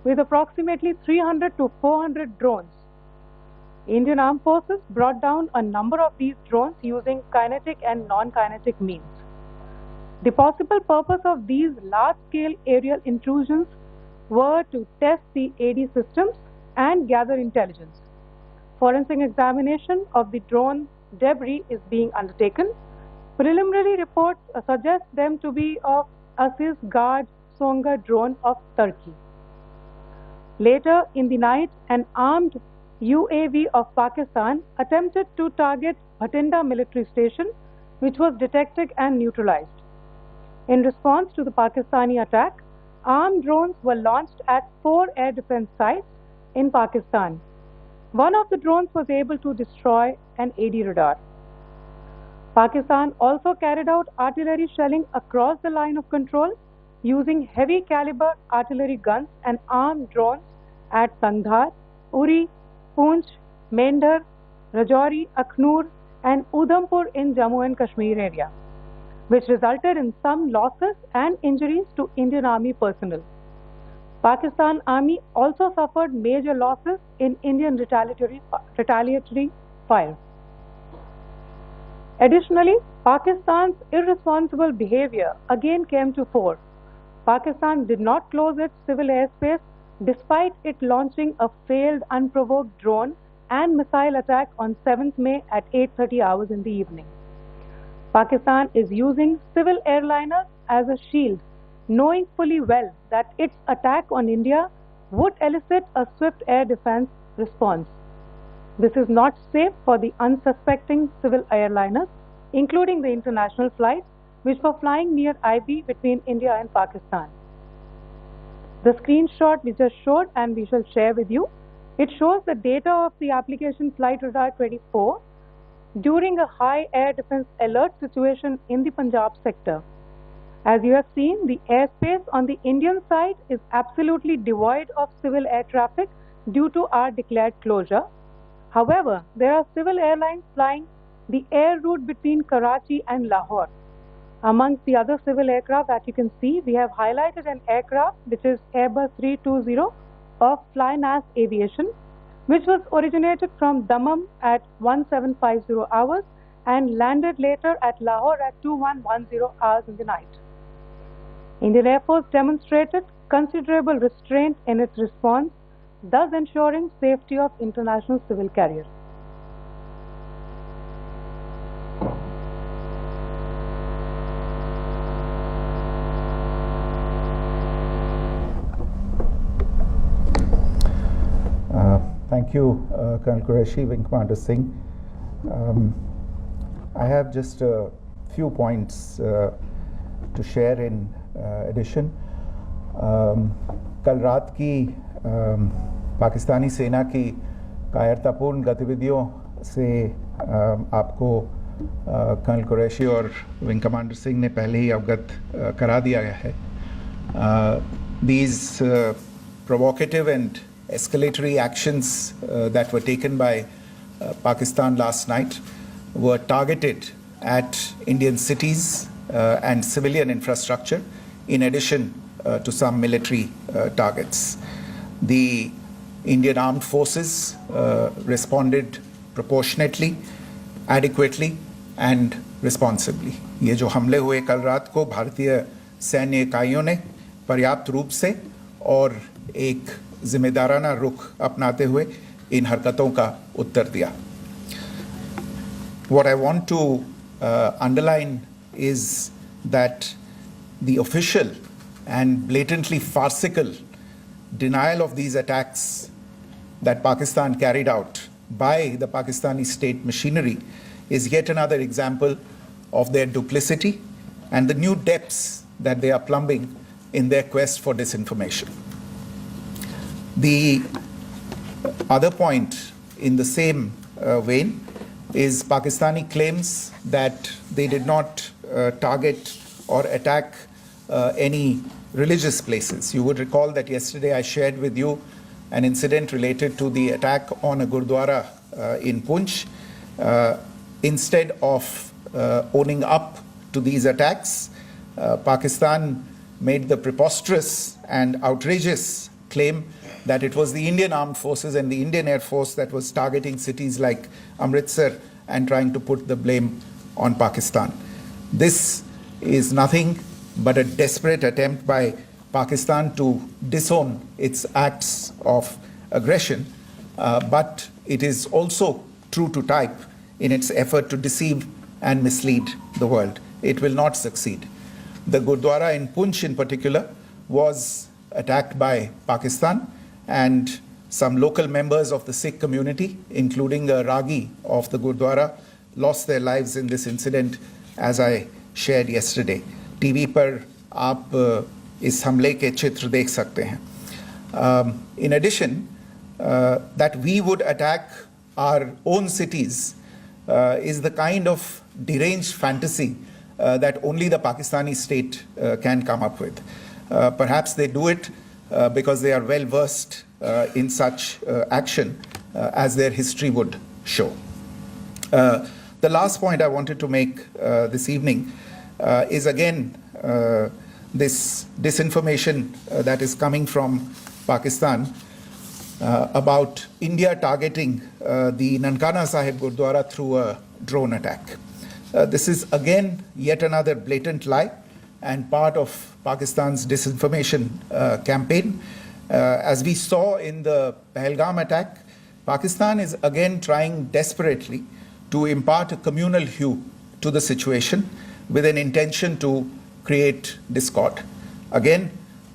with approximately 300 to 400 drones. Indian Armed Forces brought down a number of these drones using kinetic and non-kinetic means. The possible purpose of these large-scale aerial intrusions were to test the AD systems and gather intelligence. Forensic examination of the drone debris is being undertaken. Preliminary reports suggest them to be of Aziz Guard Songa drone of Turkey. Later in the night, an armed UAV of Pakistan attempted to target Bhatinda military station, which was detected and neutralized. In response to the Pakistani attack, armed drones were launched at 4 air defense sites in Pakistan. One of the drones was able to destroy an AD radar. Pakistan also carried out artillery shelling across the line of control using heavy caliber artillery guns and armed drones at Tangdhar, Uri, Poonch, Mendhar, Rajouri, Akhnur and Udhampur in Jammu and Kashmir area, which resulted in some losses and injuries to Indian Army personnel. Pakistan Army also suffered major losses in Indian retaliatory fire. Additionally, Pakistan's irresponsible behavior again came to fore. Pakistan did not close its civil airspace despite it launching a failed unprovoked drone and missile attack on 7th May at 8:30 hours in the evening. Pakistan is using civil airliners as a shield, knowing fully well that its attack on India would elicit a swift air defense response. This is not safe for the unsuspecting civil airliners, including the international flights, which were flying near IB between India and Pakistan. The screenshot we just showed and we shall share with you, it shows the data of the application Flight Radar 24 during a high air defense alert situation in the Punjab sector. As you have seen, the airspace on the Indian side is absolutely devoid of civil air traffic due to our declared closure. However, there are civil airlines flying the air route between Karachi and Lahore. Amongst the other civil aircraft that you can see, we have highlighted an aircraft which is Airbus 320 of Flynas Aviation, which was originated from Dammam at 1750 hours and landed later at Lahore at 2110 hours in the night. Indian Air Force demonstrated considerable restraint in its response, thus ensuring safety of international civil carriers. Thank you, Colonel Qureshi, Wing Commander Singh. I have just a few points to share in addition. कल रात की पाकिस्तानी सेना की कायरतापूर्ण गतिविधियों से आपको colonel Qureshi और विंग कमांडर सिंह ने पहले ही अवगत करा दिया गया है. These provocative and escalatory actions that were taken by Pakistan last night were targeted at Indian cities and civilian infrastructure, in addition to some military targets. The Indian Armed Forces responded proportionately, adequately and responsibly. ये जो हमले हुए कल रात को भारतीय सैन्य इकाइयों ने पर्याप्त रूप से और एक जिम्मेदाराना रुख अपनाते हुए इन हरकतों का उत्तर दिया. What I want to underline is that the official and blatantly farcical denial of these attacks that Pakistan carried out by the Pakistani state machinery is yet another example of their duplicity and the new depths that they are plumbing in their quest for disinformation. The other point in the same vein is Pakistani claims that they did not target or attack any religious places. You would recall that yesterday I shared with you an incident related to the attack on a Gurdwara in Punch. Instead of owning up to these attacks, Pakistan made the preposterous and outrageous claim that it was the Indian Armed Forces and the Indian Air Force that was targeting cities like Amritsar and trying to put the blame on Pakistan. This is nothing but a desperate attempt by Pakistan to disown its acts of aggression, but it is also true to type in its effort to deceive and mislead the world. It will not succeed. The Gurdwara in Punch in particular was attacked by Pakistan, and some local members of the Sikh community, including a Ragi of the Gurdwara, lost their lives in this incident, as I shared yesterday. TV पर आप इस हमले के चित्र देख सकते हैं. In addition, that we would attack our own cities is the kind of deranged fantasy that only the Pakistani state can come up with. Perhaps they do it because they are well versed in such action, as their history would show. The last point I wanted to make this evening is again this disinformation that is coming from Pakistan about India targeting the Nankana Sahib Gurdwara through a drone attack. This is again yet another blatant lie and part of Pakistan's disinformation campaign. As we saw in the Pahalgam attack, Pakistan is again trying desperately to impart a communal hue to the situation with an intention to create discord. Again,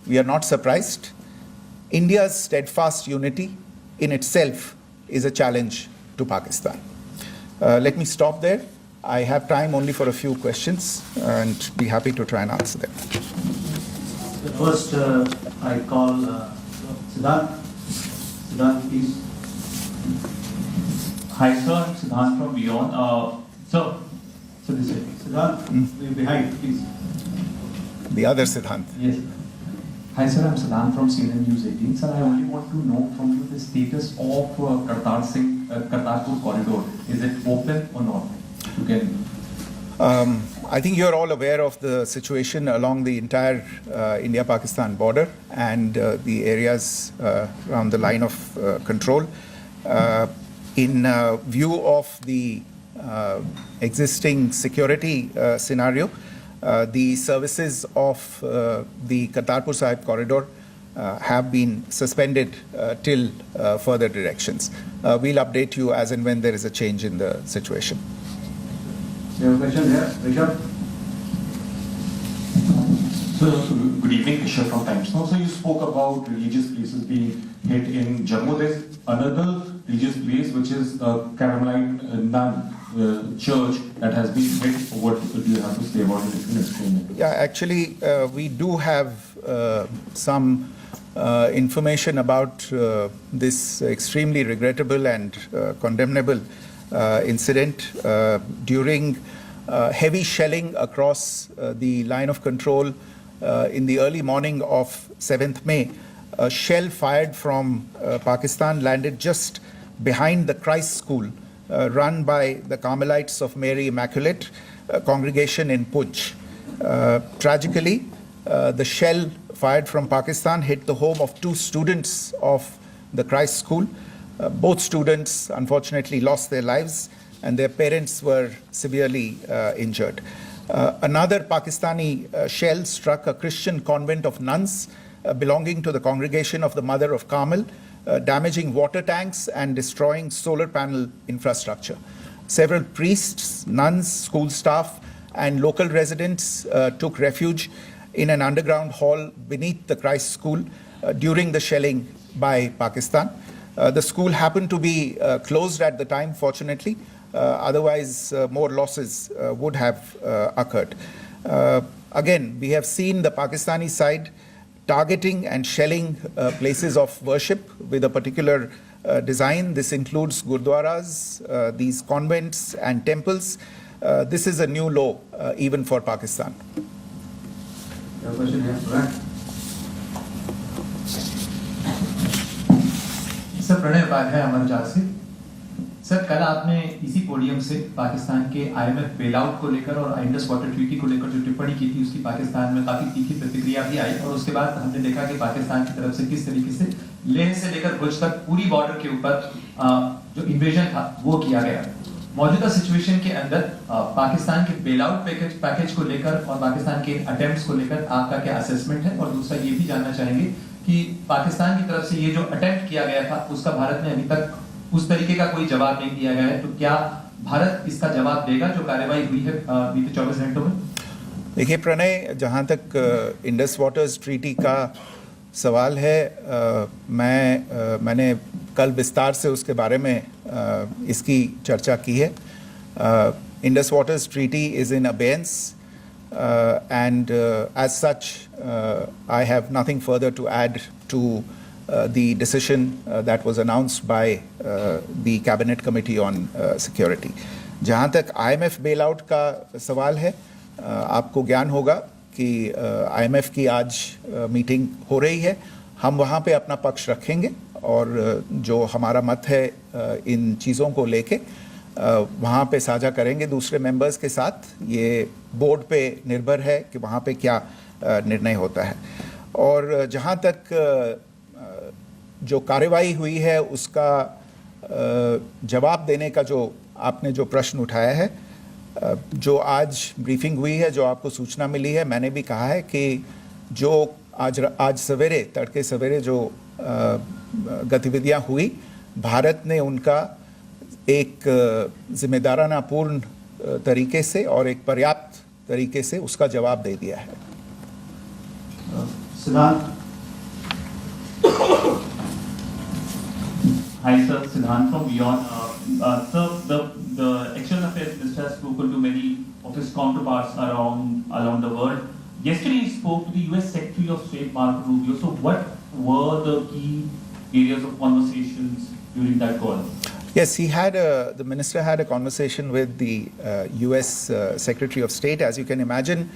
we are not surprised. India's steadfast unity in itself is a challenge to Pakistan. Let me stop there. I have time only for a few questions and be happy to try and answer them. First, I call Siddharth. Siddharth, please. Hi, sir. I'm Siddharth from Beyond. So this way. Siddharth, behind, please. The other Siddhant. Yes. Hi, sir. I'm Siddharth from CNN News 18. Sir, I only want to know from you the status of Kartarpur corridor. Is it open or not? You can. I think you're all aware of the situation along the entire India-Pakistan border and the areas around the line of control. In view of the existing security scenario, the services of the Kartarpur Sahib corridor have been suspended till further directions. We'll update you as and when there is a change in the situation. You have a question here, Rishabh? So, good evening, Rishabh from Times Now. So, you spoke about religious places being hit in Jammu. There's another religious place which is Carmelite Nun church that has been hit. What do you have to say about it? If you can explain it. Yeah, actually, we do have some information about this extremely regrettable and condemnable incident during heavy shelling across the line of control in the early morning of 7th May. A shell fired from Pakistan landed just behind the Christ School run by the Carmelites of Mary Immaculate congregation in Punch. Tragically, the shell fired from Pakistan hit the home of 2 students of the Christ School. Both students unfortunately lost their lives and their parents were severely injured. Another Pakistani shell struck a Christian convent of nuns belonging to the congregation of the Mother of Carmel, damaging water tanks and destroying solar panel infrastructure. Several priests, nuns, school staff, and local residents took refuge in an underground hall beneath the Christ School during the shelling by Pakistan. The school happened to be closed at the time, fortunately. Otherwise, more losses would have occurred. Again, we have seen the Pakistani side targeting and shelling places of worship with a particular design. This includes gurdwaras, these convents and temples. This is a new law even for Pakistan. Sir Pranay Upadhyay अमर जाल से sir कल आपने इसी podium से पाकिस्तान के IMF bailout को लेकर और इंडस वाटर ट्रीटी को लेकर जो टिप्पणी की थी उसकी पाकिस्तान में काफी तीखी प्रतिक्रिया भी आई और उसके बाद हमने देखा कि पाकिस्तान की तरफ से किस तरीके से लेह से लेकर भुज तक पूरी बॉर्डर के ऊपर जो इन्वेजन था वो किया गया। मौजूदा सिचुएशन के अंदर पाकिस्तान के बेलआउट पैकेज को लेकर और पाकिस्तान के अटेम्प्ट्स को लेकर आपका क्या असेसमेंट है, और दूसरा ये भी जानना चाहेंगे कि पाकिस्तान की तरफ से ये जो अटेम्प्ट किया गया था उसका भारत ने अभी तक उस तरीके का कोई जवाब नहीं दिया गया है, तो क्या भारत इसका जवाब देगा जो कार्रवाई हुई है बीते 24 घंटों में? देखिए प्रणय, जहाँ तक इंडस वाटर्स ट्रीटी का सवाल है, मैंने कल विस्तार से उसके बारे में इसकी चर्चा की है। Indus waters treaty is in abeyance and as such I have nothing further to add to the decision that was announced by the Cabinet Committee on Security. जहाँ तक IMF bailout का सवाल है, आपको ज्ञान होगा कि IMF की आज मीटिंग हो रही है। हम वहाँ पे अपना पक्ष रखेंगे और जो हमारा मत है इन चीज़ों को लेके वहाँ पे साझा करेंगे दूसरे मेंबर्स के साथ। ये बोर्ड पे निर्भर है कि वहाँ पे क्या निर्णय होता है। और जहाँ तक जो कार्रवाई हुई है उसका जवाब देने का जो आपने जो प्रश्न उठाया है, जो आज ब्रीफिंग हुई है, जो आपको सूचना मिली है, मैंने भी कहा है कि जो आज सवेरे तड़के सवेरे जो गतिविधियाँ हुई, भारत ने उनका एक जिम्मेदाराना पूर्ण तरीके से और एक पर्याप्त तरीके से उसका जवाब दे दिया है। सिद्धांत। Hi sir, Siddhant from Beyond. Sir, the External Affairs Minister has spoken to many of his counterparts around the world. Yesterday he spoke to the US Secretary of State Marco Rubio. So what were the key areas of conversations during that call? Yes, the minister had a conversation with the US Secretary of State. As you can imagine,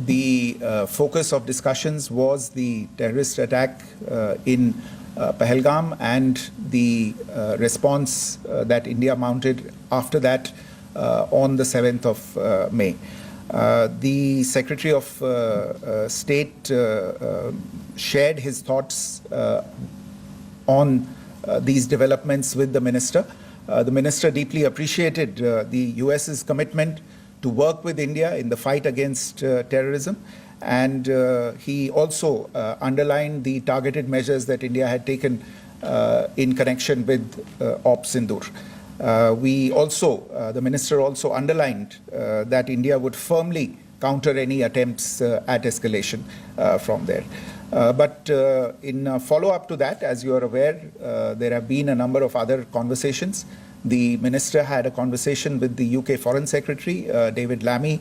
the focus of discussions was the terrorist attack in Pahalgam and the response that India mounted after that on the 7th of May. The Secretary of State shared his thoughts on these developments with the minister. The minister deeply appreciated the US's commitment to work with India in the fight against terrorism, and he also underlined the targeted measures that India had taken in connection with Op Sindoor. The minister also underlined that India would firmly counter any attempts at escalation from there. But in follow-up to that, as you are aware, there have been a number of other conversations. The minister had a conversation with the UK Foreign Secretary, David Lammy,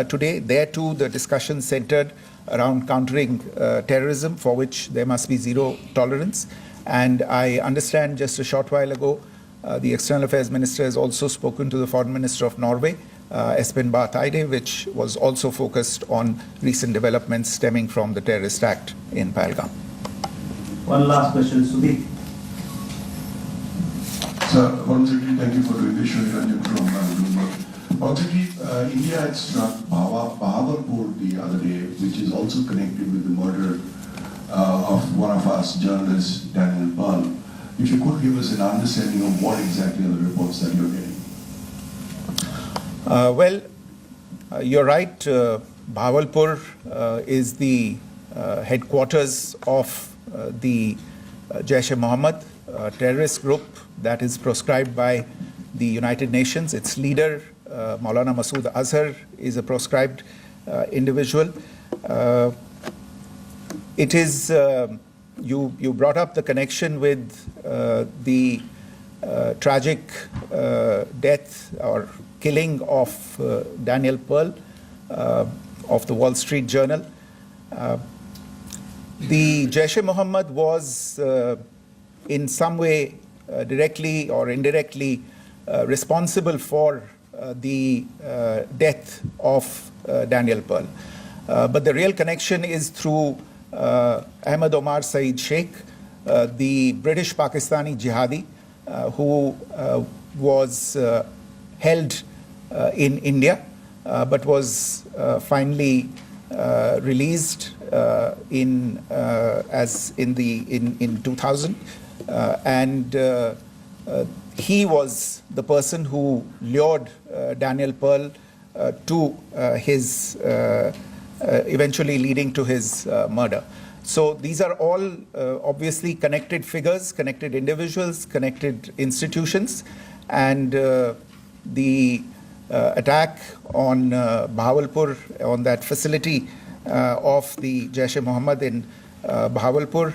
today. There too, the discussion centered around countering terrorism, for which there must be zero tolerance. And I understand just a short while ago, the External Affairs Minister has also spoken to the Foreign Minister of Norway, Espen Barth Eide, which was also focused on recent developments stemming from the terrorist act in Pahalgam. One last question, Sudhi. Sir, Foreign Secretary, thank you for doing this. Shri Ranjan from Bloomberg. Foreign Secretary, India had struck Bahawalpur the other day, which is also connected with the murder of one of us journalists, Daniel Pearl. If you could give us an understanding of what exactly are the reports that you're getting. You're right. Bahawalpur is the headquarters of the Jaish-e-Mohammed terrorist group that is proscribed by the United Nations. Its leader, Maulana Masood Azhar, is a proscribed individual. It is, you brought up the connection with the tragic death or killing of Daniel Pearl of the Wall Street Journal. The Jaish-e-Mohammed was in some way, directly or indirectly, responsible for the death of Daniel Pearl. But the real connection is through Ahmed Omar Saeed Sheikh, the British Pakistani jihadi who was held in India, but was finally released in 2000, and he was the person who lured Daniel Pearl to his eventually leading to his murder. So these are all obviously connected figures, connected individuals, connected institutions, and the attack on Bahawalpur, on that facility of the Jaish-e-Mohammed in Bahawalpur,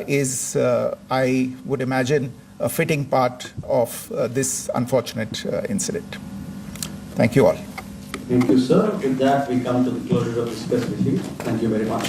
is, I would imagine, a fitting part of this unfortunate incident. Thank you all. Thank you, sir. With that, we come to the closure of this press briefing. Thank you very much.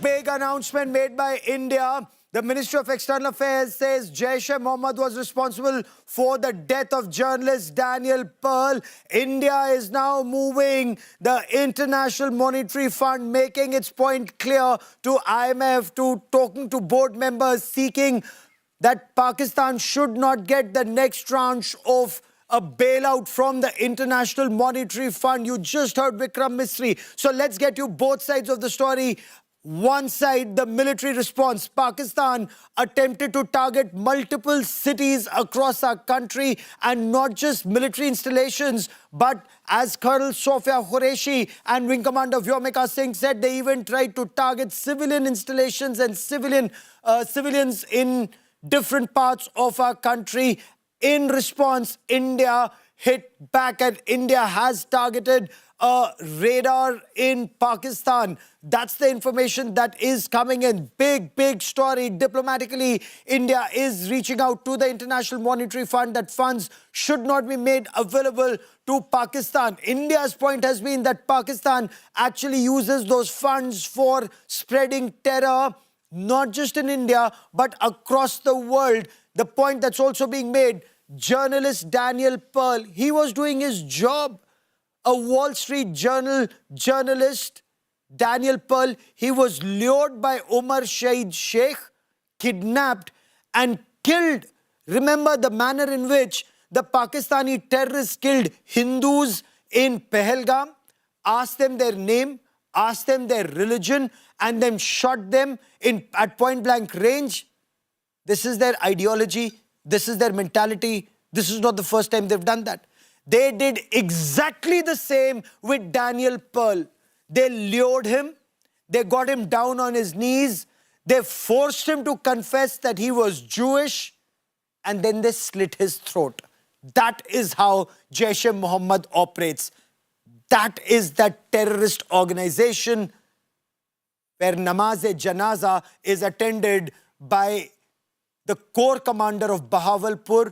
Big announcement made by India. The Ministry of External Affairs says Jaish-e-Mohammed was responsible for the death of journalist Daniel Pearl. India is now moving the International Monetary Fund, making its point clear to IMF, to talking to board members, seeking that Pakistan should not get the next tranche of a bailout from the International Monetary Fund. You just heard Vikram Misri. So let's get you both sides of the story. One side, the military response. Pakistan attempted to target multiple cities across our country, and not just military installations, but as Colonel Sophia Qureshi and Wing Commander Vyomika Singh said, they even tried to target civilian installations and civilians in different parts of our country. In response, India hit back, and India has targeted a radar in Pakistan. That's the information that is coming in. Big story. Diplomatically, India is reaching out to the International Monetary Fund that funds should not be made available to Pakistan. India's point has been that Pakistan actually uses those funds for spreading terror, not just in India, but across the world. The point that's also being made, journalist Daniel Pearl, he was doing his job. A Wall Street Journal journalist, Daniel Pearl, he was lured by Omar Saeed Sheikh, kidnapped and killed. Remember the manner in which the Pakistani terrorists killed Hindus in Pahalgam, asked them their name, asked them their religion, and then shot them at point-blank range. This is their ideology. This is their mentality. This is not the first time they've done that. They did exactly the same with Daniel Pearl. They lured him. They got him down on his knees. They forced him to confess that he was Jewish. And then they slit his throat. That is how Jaish-e-Mohammed operates. That is that terrorist organization where namaz-e-janaza is attended by the corps commander of Bahawalpur,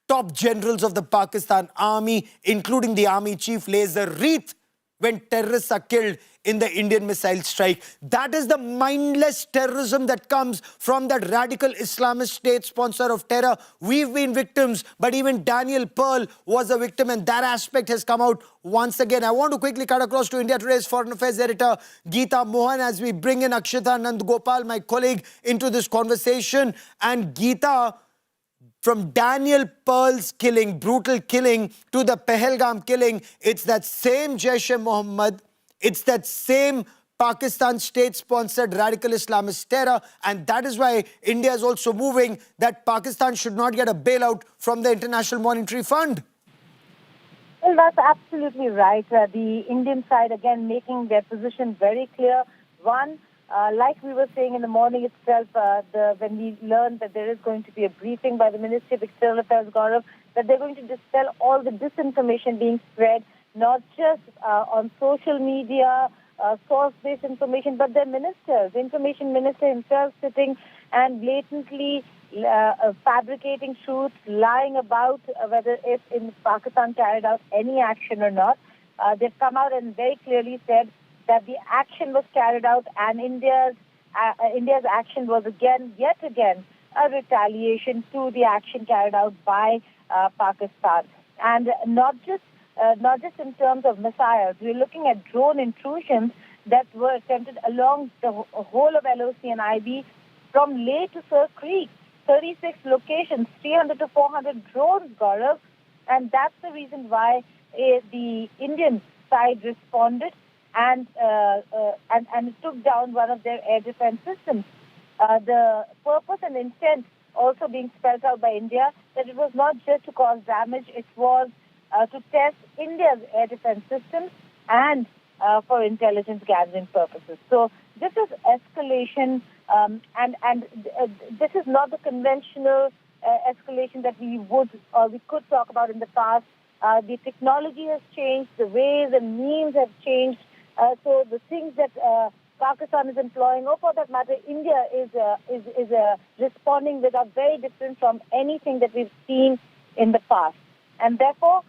top generals of the Pakistan Army, including the Army Chief, lays a wreath when terrorists are killed in the Indian missile strike. That is the mindless terrorism that comes from that radical Islamist state sponsor of terror. We've been victims, but even Daniel Pearl was a victim, and that aspect has come out once again. I want to quickly cut across to India Today's Foreign Affairs editor, Geeta Mohan, as we bring in Akshita Nandgopal, my colleague, into this conversation. And Geeta, from Daniel Pearl's killing, brutal killing, to the Pahalgam killing, it's that same Jaish-e-Mohammed, it's that same Pakistan state-sponsored radical Islamist terror, and that is why India is also moving that Pakistan should not get a bailout from the International Monetary Fund. Well, that's absolutely right. The Indian side, again, making their position very clear. One, like we were saying in the morning itself, when we learned that there is going to be a briefing by the Ministry of External Affairs, Gaurav, that they're going to dispel all the disinformation being spread, not just on social media, source-based information, but their ministers, the information minister himself sitting and blatantly fabricating truths, lying about whether if in Pakistan carried out any action or not. They've come out and very clearly said that the action was carried out, and India's action was yet again, a retaliation to the action carried out by Pakistan, and not just in terms of missiles. We're looking at drone intrusions that were attempted along the whole of LoC and IB from Leh to Sir Creek. 36 locations, 300 to 400 drones, Gaurav, and that's the reason why the Indian side responded and took down one of their air defense systems. The purpose and intent also being spelled out by India, that it was not just to cause damage, it was to test India's air defense systems and for intelligence gathering purposes. So this is escalation, and this is not the conventional escalation that we could talk about in the past. The technology has changed, the ways and means have changed. So the things that Pakistan is employing, or for that matter, India is responding with, are very different from anything that we've seen in the past. And therefore,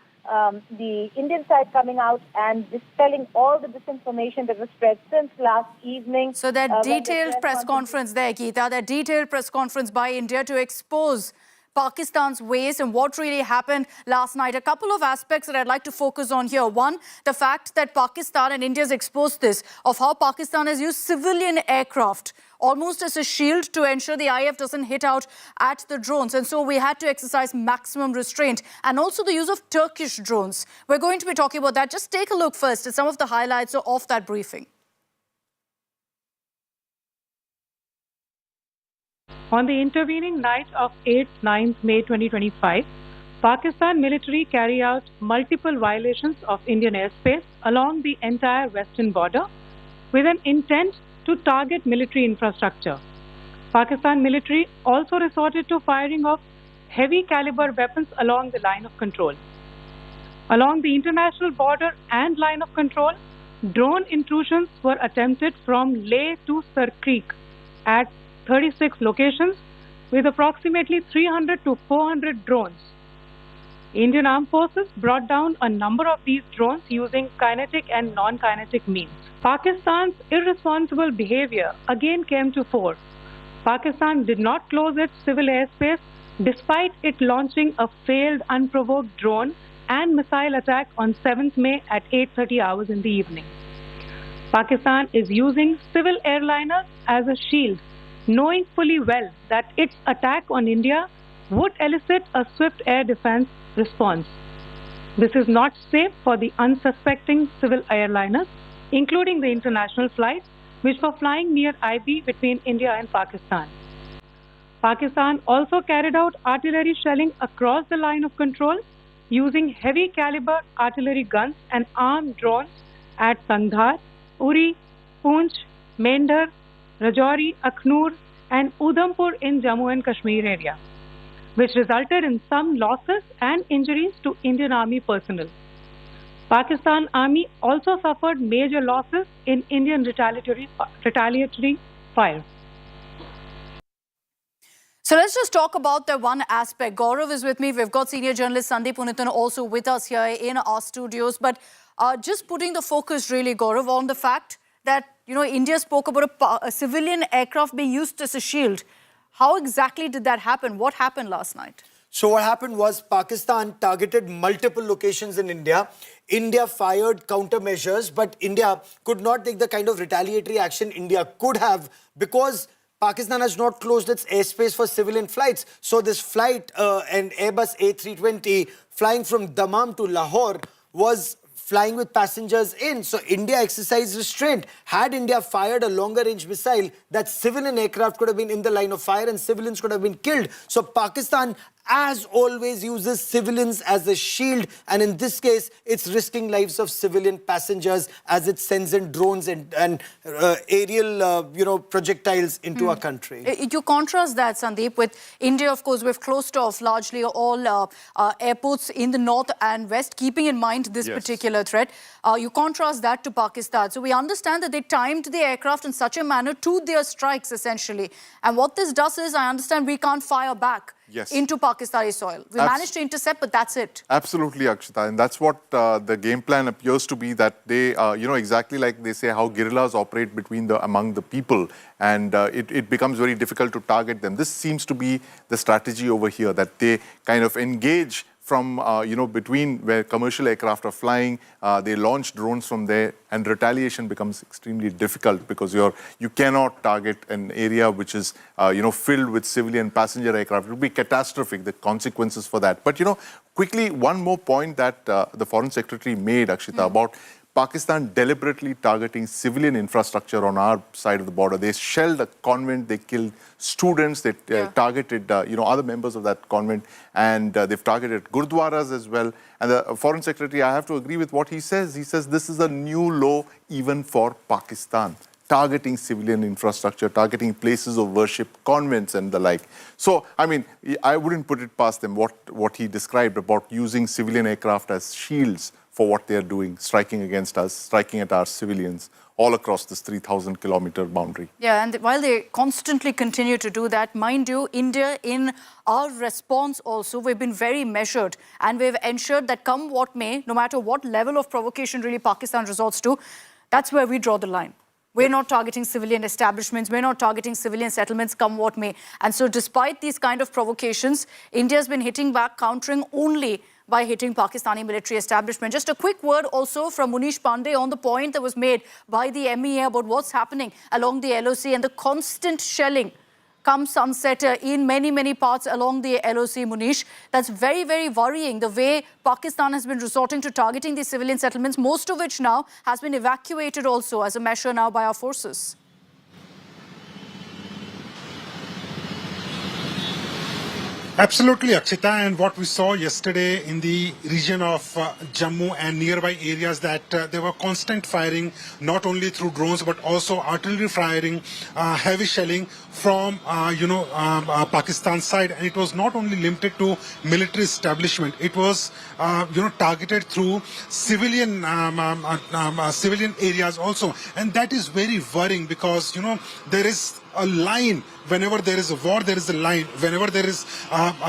the Indian side coming out and dispelling all the disinformation that was spread since last evening. So that detailed press conference there, Geeta, that detailed press conference by India to expose Pakistan's ways and what really happened last night. A couple of aspects that I'd like to focus on here. One, the fact that Pakistan and India's exposed this, of how Pakistan has used civilian aircraft almost as a shield to ensure the IF doesn't hit out at the drones. And so we had to exercise maximum restraint, and also the use of Turkish drones. We're going to be talking about that. Just take a look first at some of the highlights of that briefing. On the intervening night of 8th-9th May 2025, Pakistan military carried out multiple violations of Indian airspace along the entire western border with an intent to target military infrastructure. Pakistan military also resorted to firing of heavy caliber weapons along the line of control. Along the international border and line of control, drone intrusions were attempted from Leh to Sir Creek at 36 locations with approximately 300 to 400 drones. Indian Armed Forces brought down a number of these drones using kinetic and non-kinetic means. Pakistan's irresponsible behavior again came to fore. Pakistan did not close its civil airspace despite it launching a failed unprovoked drone and missile attack on 7th May at 8:30 hours in the evening. Pakistan is using civil airliners as a shield, knowing fully well that its attack on India would elicit a swift air defense response. This is not safe for the unsuspecting civil airliners, including the international flights which were flying near IB between India and Pakistan. Pakistan also carried out artillery shelling across the line of control using heavy caliber artillery guns and armed drones at Kandhar, Uri, Poonch, Mendhar, Rajouri, Akhnur and Udhampur in Jammu and Kashmir area, which resulted in some losses and injuries to Indian Army personnel. Pakistan Army also suffered major losses in Indian retaliatory fire. So let's just talk about the one aspect. Gaurav is with me. We've got senior journalist Sandeep Unithan also with us here in our studios. But just putting the focus really, Gaurav, on the fact that, you know, India spoke about a civilian aircraft being used as a shield. How exactly did that happen? What happened last night? So what happened was Pakistan targeted multiple locations in India. India fired countermeasures, but India could not take the kind of retaliatory action India could have because Pakistan has not closed its airspace for civilian flights. So this flight, an Airbus A320 flying from Dammam to Lahore, was flying with passengers in. So India exercised restraint. Had India fired a longer range missile, that civilian aircraft could have been in the line of fire and civilians could have been killed. So Pakistan as always, uses civilians as a shield. And in this case, it's risking lives of civilian passengers as it sends in drones and aerial, projectiles into our country. You contrast that, Sandeep, with India. Of course, we've closed off largely all airports in the north and west, keeping in mind this particular threat. You contrast that to Pakistan. So we understand that they timed the aircraft in such a manner to their strikes, essentially. And what this does is, I understand we can't fire back into Pakistani soil. We managed to intercept, but that's it. Absolutely, Akshita. And that's what the game plan appears to be, that they, exactly like they say how guerrillas operate among the people, and it becomes very difficult to target them. This seems to be the strategy over here, that they kind of engage from, between where commercial aircraft are flying, they launch drones from there, and retaliation becomes extremely difficult because you cannot target an area which is, filled with civilian passenger aircraft. It would be catastrophic, the consequences for that. But, quickly, one more point that the Foreign Secretary made, Akshita, about Pakistan deliberately targeting civilian infrastructure on our side of the border. They shelled a convent, they killed students, they targeted, other members of that convent, and they've targeted gurdwaras as well. And the Foreign Secretary, I have to agree with what he says. He says this is a new law even for Pakistan, targeting civilian infrastructure, targeting places of worship, convents and the like. So, I mean, I wouldn't put it past them what he described about using civilian aircraft as shields for what they're doing, striking against us, striking at our civilians all across this 3,000-kilometer boundary. Yeah, and while they constantly continue to do that, mind you, India, in our response also, we've been very measured, and we've ensured that come what may, no matter what level of provocation really Pakistan resorts to, that's where we draw the line. We're not targeting civilian establishments. We're not targeting civilian settlements, come what may. And so despite these kind of provocations, India's been hitting back, countering only by hitting Pakistani military establishment. Just a quick word also from Munish Pandey on the point that was made by the MEA about what's happening along the LoC and the constant shelling come sunset in many parts along the LoC, Munish. That's very, very worrying, the way Pakistan has been resorting to targeting these civilian settlements, most of which now has been evacuated also as a measure now by our forces. Absolutely, Akshita, and what we saw yesterday in the region of Jammu and nearby areas, that there were constant firing, not only through drones but also artillery firing, heavy shelling from Pakistan side, and it was not only limited to military establishment. It was targeted through civilian civilian areas also, and that is very worrying because there is a line. Whenever there is a war, there is a line. Whenever there is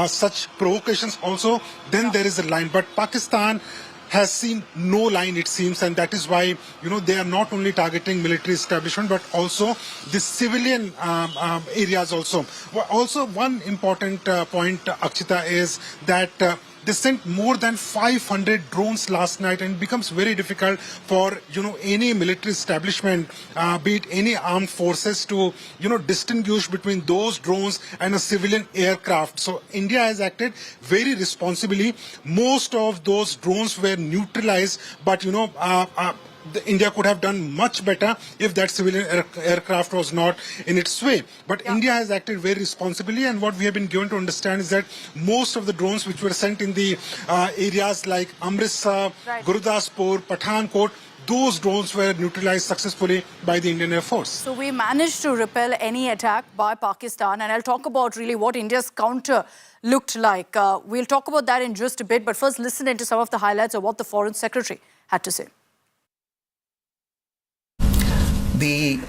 such provocations also, then there is a line. But Pakistan has seen no line, it seems, and that is why they are not only targeting military establishment but also the civilian areas also. Also, one important point, Akshita, is that they sent more than 500 drones last night, and it becomes very difficult for any military establishment, be it any armed forces, to distinguish between those drones and a civilian aircraft. So India has acted very responsibly. Most of those drones were neutralized, but India could have done much better if that civilian aircraft was not in its way. But India has acted very responsibly, and what we have been given to understand is that most of the drones which were sent in the areas like Amritsar, Gurdaspur, Pathankot, those drones were neutralized successfully by the Indian Air Force. So we managed to repel any attack by Pakistan, and I'll talk about really what India's counter looked like. We'll talk about that in just a bit, but first listen into some of the highlights of what the Foreign Secretary had to say. The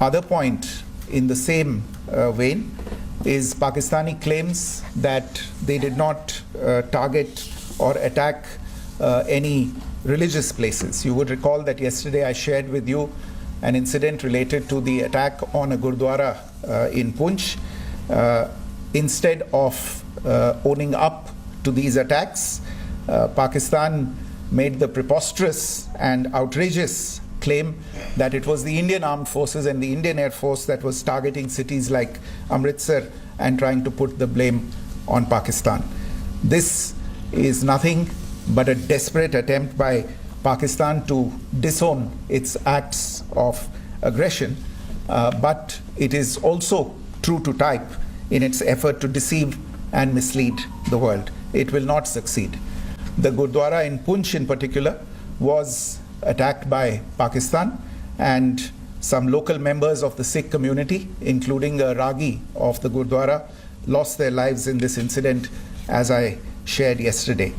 other point in the same vein is Pakistani claims that they did not target or attack any religious places. You would recall that yesterday I shared with you an incident related to the attack on a Gurdwara in Punch. Instead of owning up to these attacks, Pakistan made the preposterous and outrageous claim that it was the Indian Armed Forces and the Indian Air Force that was targeting cities like Amritsar and trying to put the blame on Pakistan. This is nothing but a desperate attempt by Pakistan to disown its acts of aggression, but it is also true to type in its effort to deceive and mislead the world. It will not succeed. The Gurdwara in Poonch in particular was attacked by Pakistan, and some local members of the Sikh community, including a Ragi of the Gurdwara, lost their lives in this incident, as I shared yesterday.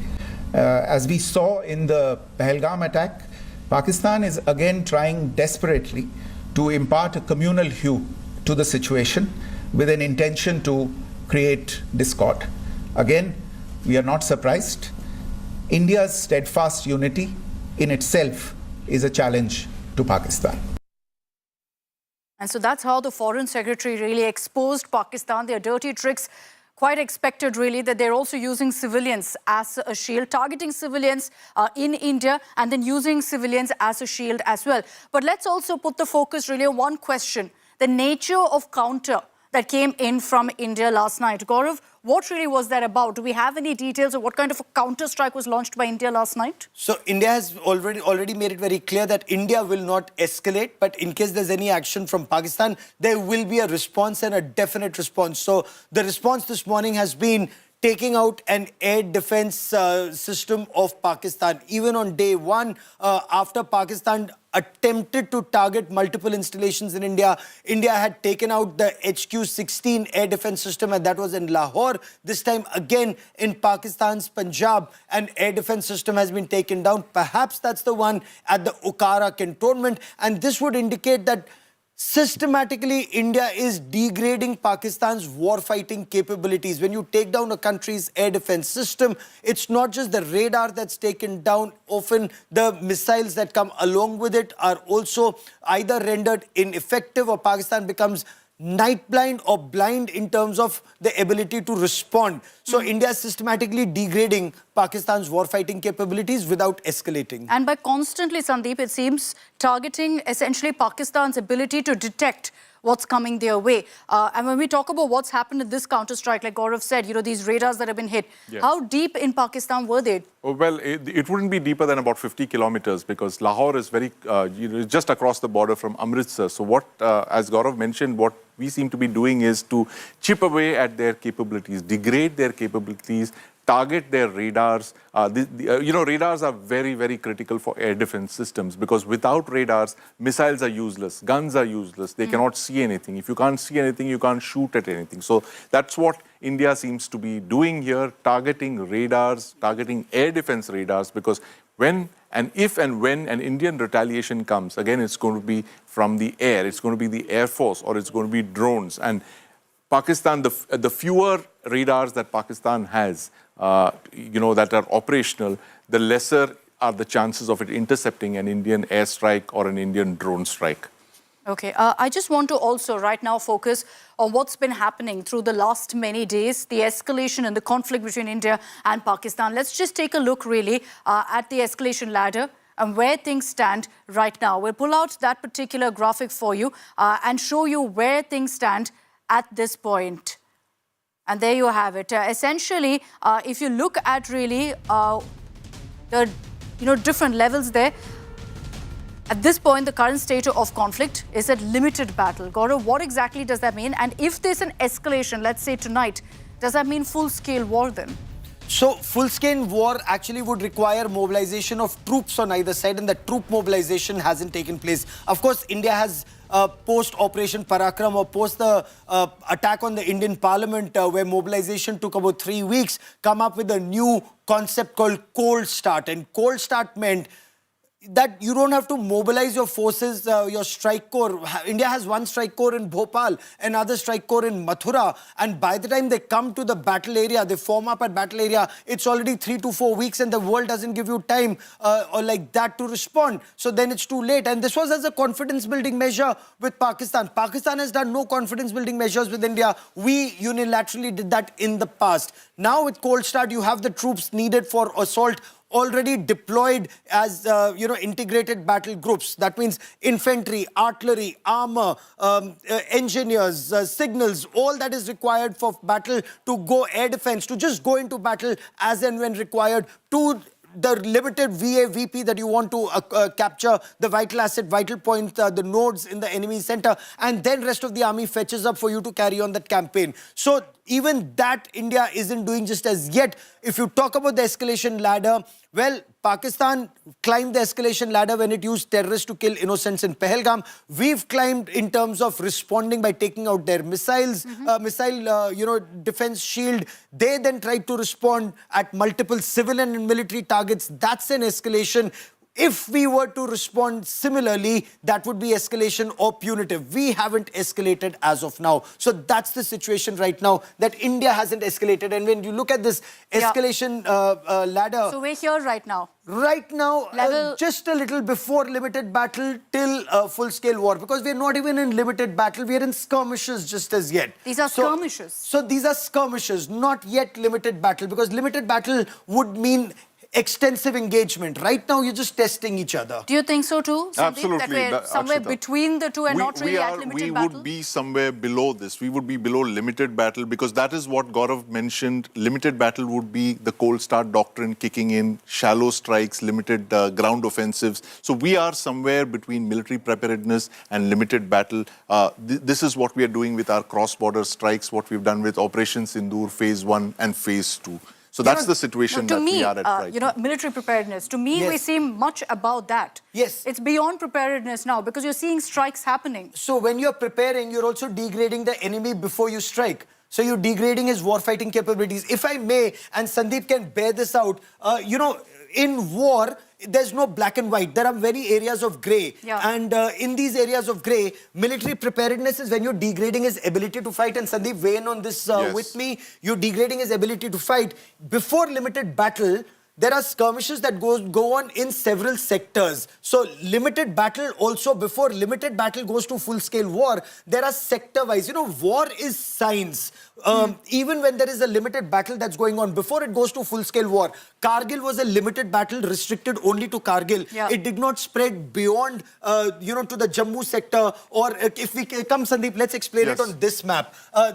As we saw in the Pahalgam attack, Pakistan is again trying desperately to impart a communal hue to the situation with an intention to create discord. Again, we are not surprised. India's steadfast unity in itself is a challenge to Pakistan. And so that's how the Foreign Secretary really exposed Pakistan, their dirty tricks. Quite expected, really, that they're also using civilians as a shield, targeting civilians in India and then using civilians as a shield as well. But let's also put the focus really on one question, the nature of counter that came in from India last night. Gaurav, what really was that about? Do we have any details of what kind of a counter-strike was launched by India last night? So India has already made it very clear that India will not escalate, but in case there's any action from Pakistan, there will be a response and a definite response. So the response this morning has been taking out an air defense system of Pakistan. Even on day one, after Pakistan attempted to target multiple installations in India, India had taken out the HQ-16 air defense system, and that was in Lahore. This time again in Pakistan's Punjab, an air defense system has been taken down. Perhaps that's the one at the Okara cantonment, and this would indicate that systematically, India is degrading Pakistan's war-fighting capabilities. When you take down a country's air defense system, it's not just the radar that's taken down. Often the missiles that come along with it are also either rendered ineffective, or Pakistan becomes night blind or blind in terms of the ability to respond. So India is systematically degrading Pakistan's war-fighting capabilities without escalating. And by constantly, Sandeep, it seems targeting essentially Pakistan's ability to detect what's coming their way. And when we talk about what's happened in this counter-strike, like Gaurav said, you know, these radars that have been hit, how deep in Pakistan were they? Oh, well, it wouldn't be deeper than about 50 kilometers because Lahore is very, just across the border from Amritsar. So what, as Gaurav mentioned, what we seem to be doing is to chip away at their capabilities, degrade their capabilities, target their radars. Radars are very, very critical for air defense systems because without radars, missiles are useless, guns are useless, they cannot see anything. If you can't see anything, you can't shoot at anything. So that's what India seems to be doing here, targeting radars, targeting air defense radars, because if and when an Indian retaliation comes, again, it's going to be from the air, it's going to be the Air Force, or it's going to be drones. And Pakistan, the fewer radars that Pakistan has, that are operational, the lesser are the chances of it intercepting an Indian airstrike or an Indian drone strike. Okay, I just want to also right now focus on what's been happening through the last many days, the escalation and the conflict between India and Pakistan. Let's just take a look really at the escalation ladder and where things stand right now. We'll pull out that particular graphic for you and show you where things stand at this point. And there you have it. Essentially, if you look at really the different levels there, at this point, the current state of conflict is at limited battle. Gaurav, what exactly does that mean? And if there's an escalation, let's say tonight, does that mean full-scale war then? So full-scale war actually would require mobilization of troops on either side, and that troop mobilization hasn't taken place. Of course, India has post-Operation Parakram, or post the attack on the Indian Parliament, where mobilization took about 3 weeks, come up with a new concept called cold start. And cold start meant that you don't have to mobilize your forces, your strike corps. India has one strike corps in Bhopal, another strike corps in Mathura, and by the time they come to the battle area, they form up at battle area, it's already 3 to 4 weeks, and the world doesn't give you time or like that to respond. So then it's too late. And this was as a confidence-building measure with Pakistan. Pakistan has done no confidence-building measures with India. We unilaterally did that in the past. Now with cold start, you have the troops needed for assault already deployed as, integrated battle groups. That means infantry, artillery, armor, engineers, signals, all that is required for battle, to go air defense, to just go into battle as and when required, to the limited VP that you want to capture, the vital asset, vital point, the nodes in the enemy center, and then rest of the army fetches up for you to carry on that campaign. So even that India isn't doing just as yet. If you talk about the escalation ladder, well, Pakistan climbed the escalation ladder when it used terrorists to kill innocents in Pahalgam. We've climbed in terms of responding by taking out their missiles, defense shield. They then tried to respond at multiple civilian and military targets. That's an escalation. If we were to respond similarly, that would be escalation or punitive. We haven't escalated as of now. So that's the situation right now, that India hasn't escalated. And when you look at this escalation ladder... So we're here right now. Right now, just a little before limited battle till full-scale war. Because we're not even in limited battle, we're in skirmishes just as yet. These are skirmishes. So these are skirmishes, not yet limited battle. Because limited battle would mean extensive engagement. Right now, you're just testing each other. Do you think so too, Sandeep? Absolutely. That we're somewhere between the two and not really at limited battle? We would be somewhere below this. We would be below limited battle, because that is what Gaurav mentioned. Limited battle would be the cold start doctrine kicking in, shallow strikes, limited ground offensives. So we are somewhere between military preparedness and limited battle. This is what we are doing with our cross-border strikes, what we've done with Operation Sindoor Phase 1 and Phase 2. So that's the situation that we are at right now. Military preparedness. To me, we seem much about that. Yes. It's beyond preparedness now, because you're seeing strikes happening. So when you're preparing, you're also degrading the enemy before you strike. So you're degrading his war-fighting capabilities. If I may, and Sandeep can bear this out, in war, there's no black and white. There are many areas of grey. Yeah. And in these areas of grey, military preparedness is when you're degrading his ability to fight. And Sandeep, weigh in on this with me. You're degrading his ability to fight. Before limited battle, there are skirmishes that go on in several sectors. So limited battle also, before limited battle goes to full-scale war, there are sector-wise. War is science. Even when there is a limited battle that's going on, before it goes to full-scale war, Kargil was a limited battle restricted only to Kargil. Yeah. It did not spread beyond, to the Jammu sector. Or if we come, Sandeep, let's explain it on this map.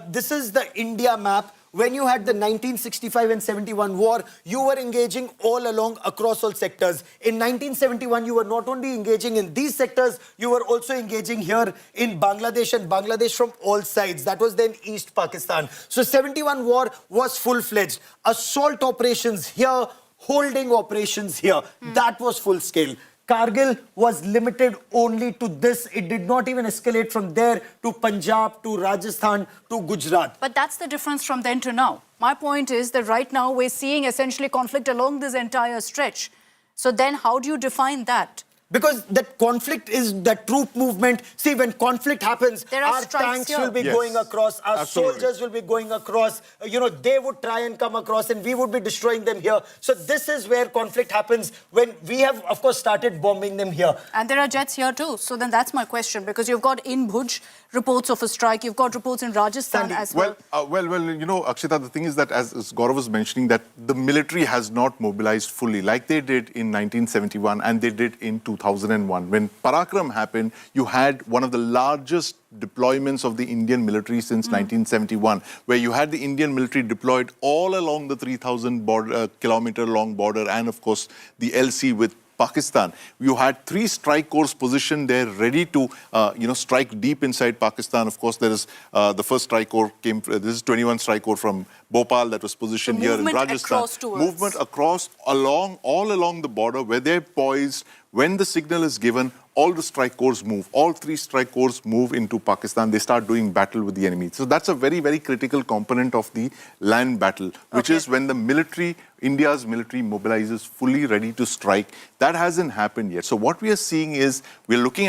This is the India map. When you had the 1965 and 71 war, you were engaging all along across all sectors. In 1971, you were not only engaging in these sectors, you were also engaging here in Bangladesh, and Bangladesh from all sides. That was then East Pakistan. So 71 war was full-fledged. Assault operations here, holding operations here. That was full-scale. Kargil was limited only to this. It did not even escalate from there to Punjab, to Rajasthan, to Gujarat. But that's the difference from then to now. My point is that right now we're seeing essentially conflict along this entire stretch. So then how do you define that? Because that conflict is the troop movement. See, when conflict happens, our tanks will be going across, our soldiers will be going across, they would try and come across and we would be destroying them here. So this is where conflict happens, when we have, of course, started bombing them here. And there are jets here too. So then that's my question, because you've got in Bhuj reports of a strike, you've got reports in Rajasthan as well. Akshita, the thing is that, as Gaurav was mentioning, that the military has not mobilized fully, like they did in 1971 and they did in 2001. When Parakram happened, you had one of the largest deployments of the Indian military since 1971, where you had the Indian military deployed all along the 3,000 kilometer long border, and of course the LC with Pakistan. You had 3 strike corps positioned there, ready to, strike deep inside Pakistan. Of course, there is the first strike corps came. This is 21 strike corps from Bhopal that was positioned here in Rajasthan. Movement across, all along the border, where they're poised. When the signal is given, all the strike corps move. All 3 strike corps move into Pakistan. They start doing battle with the enemy. So that's a very, very critical component of the land battle, which is when the military, India's military mobilizes fully ready to strike. That hasn't happened yet. So what we are seeing is, we're looking at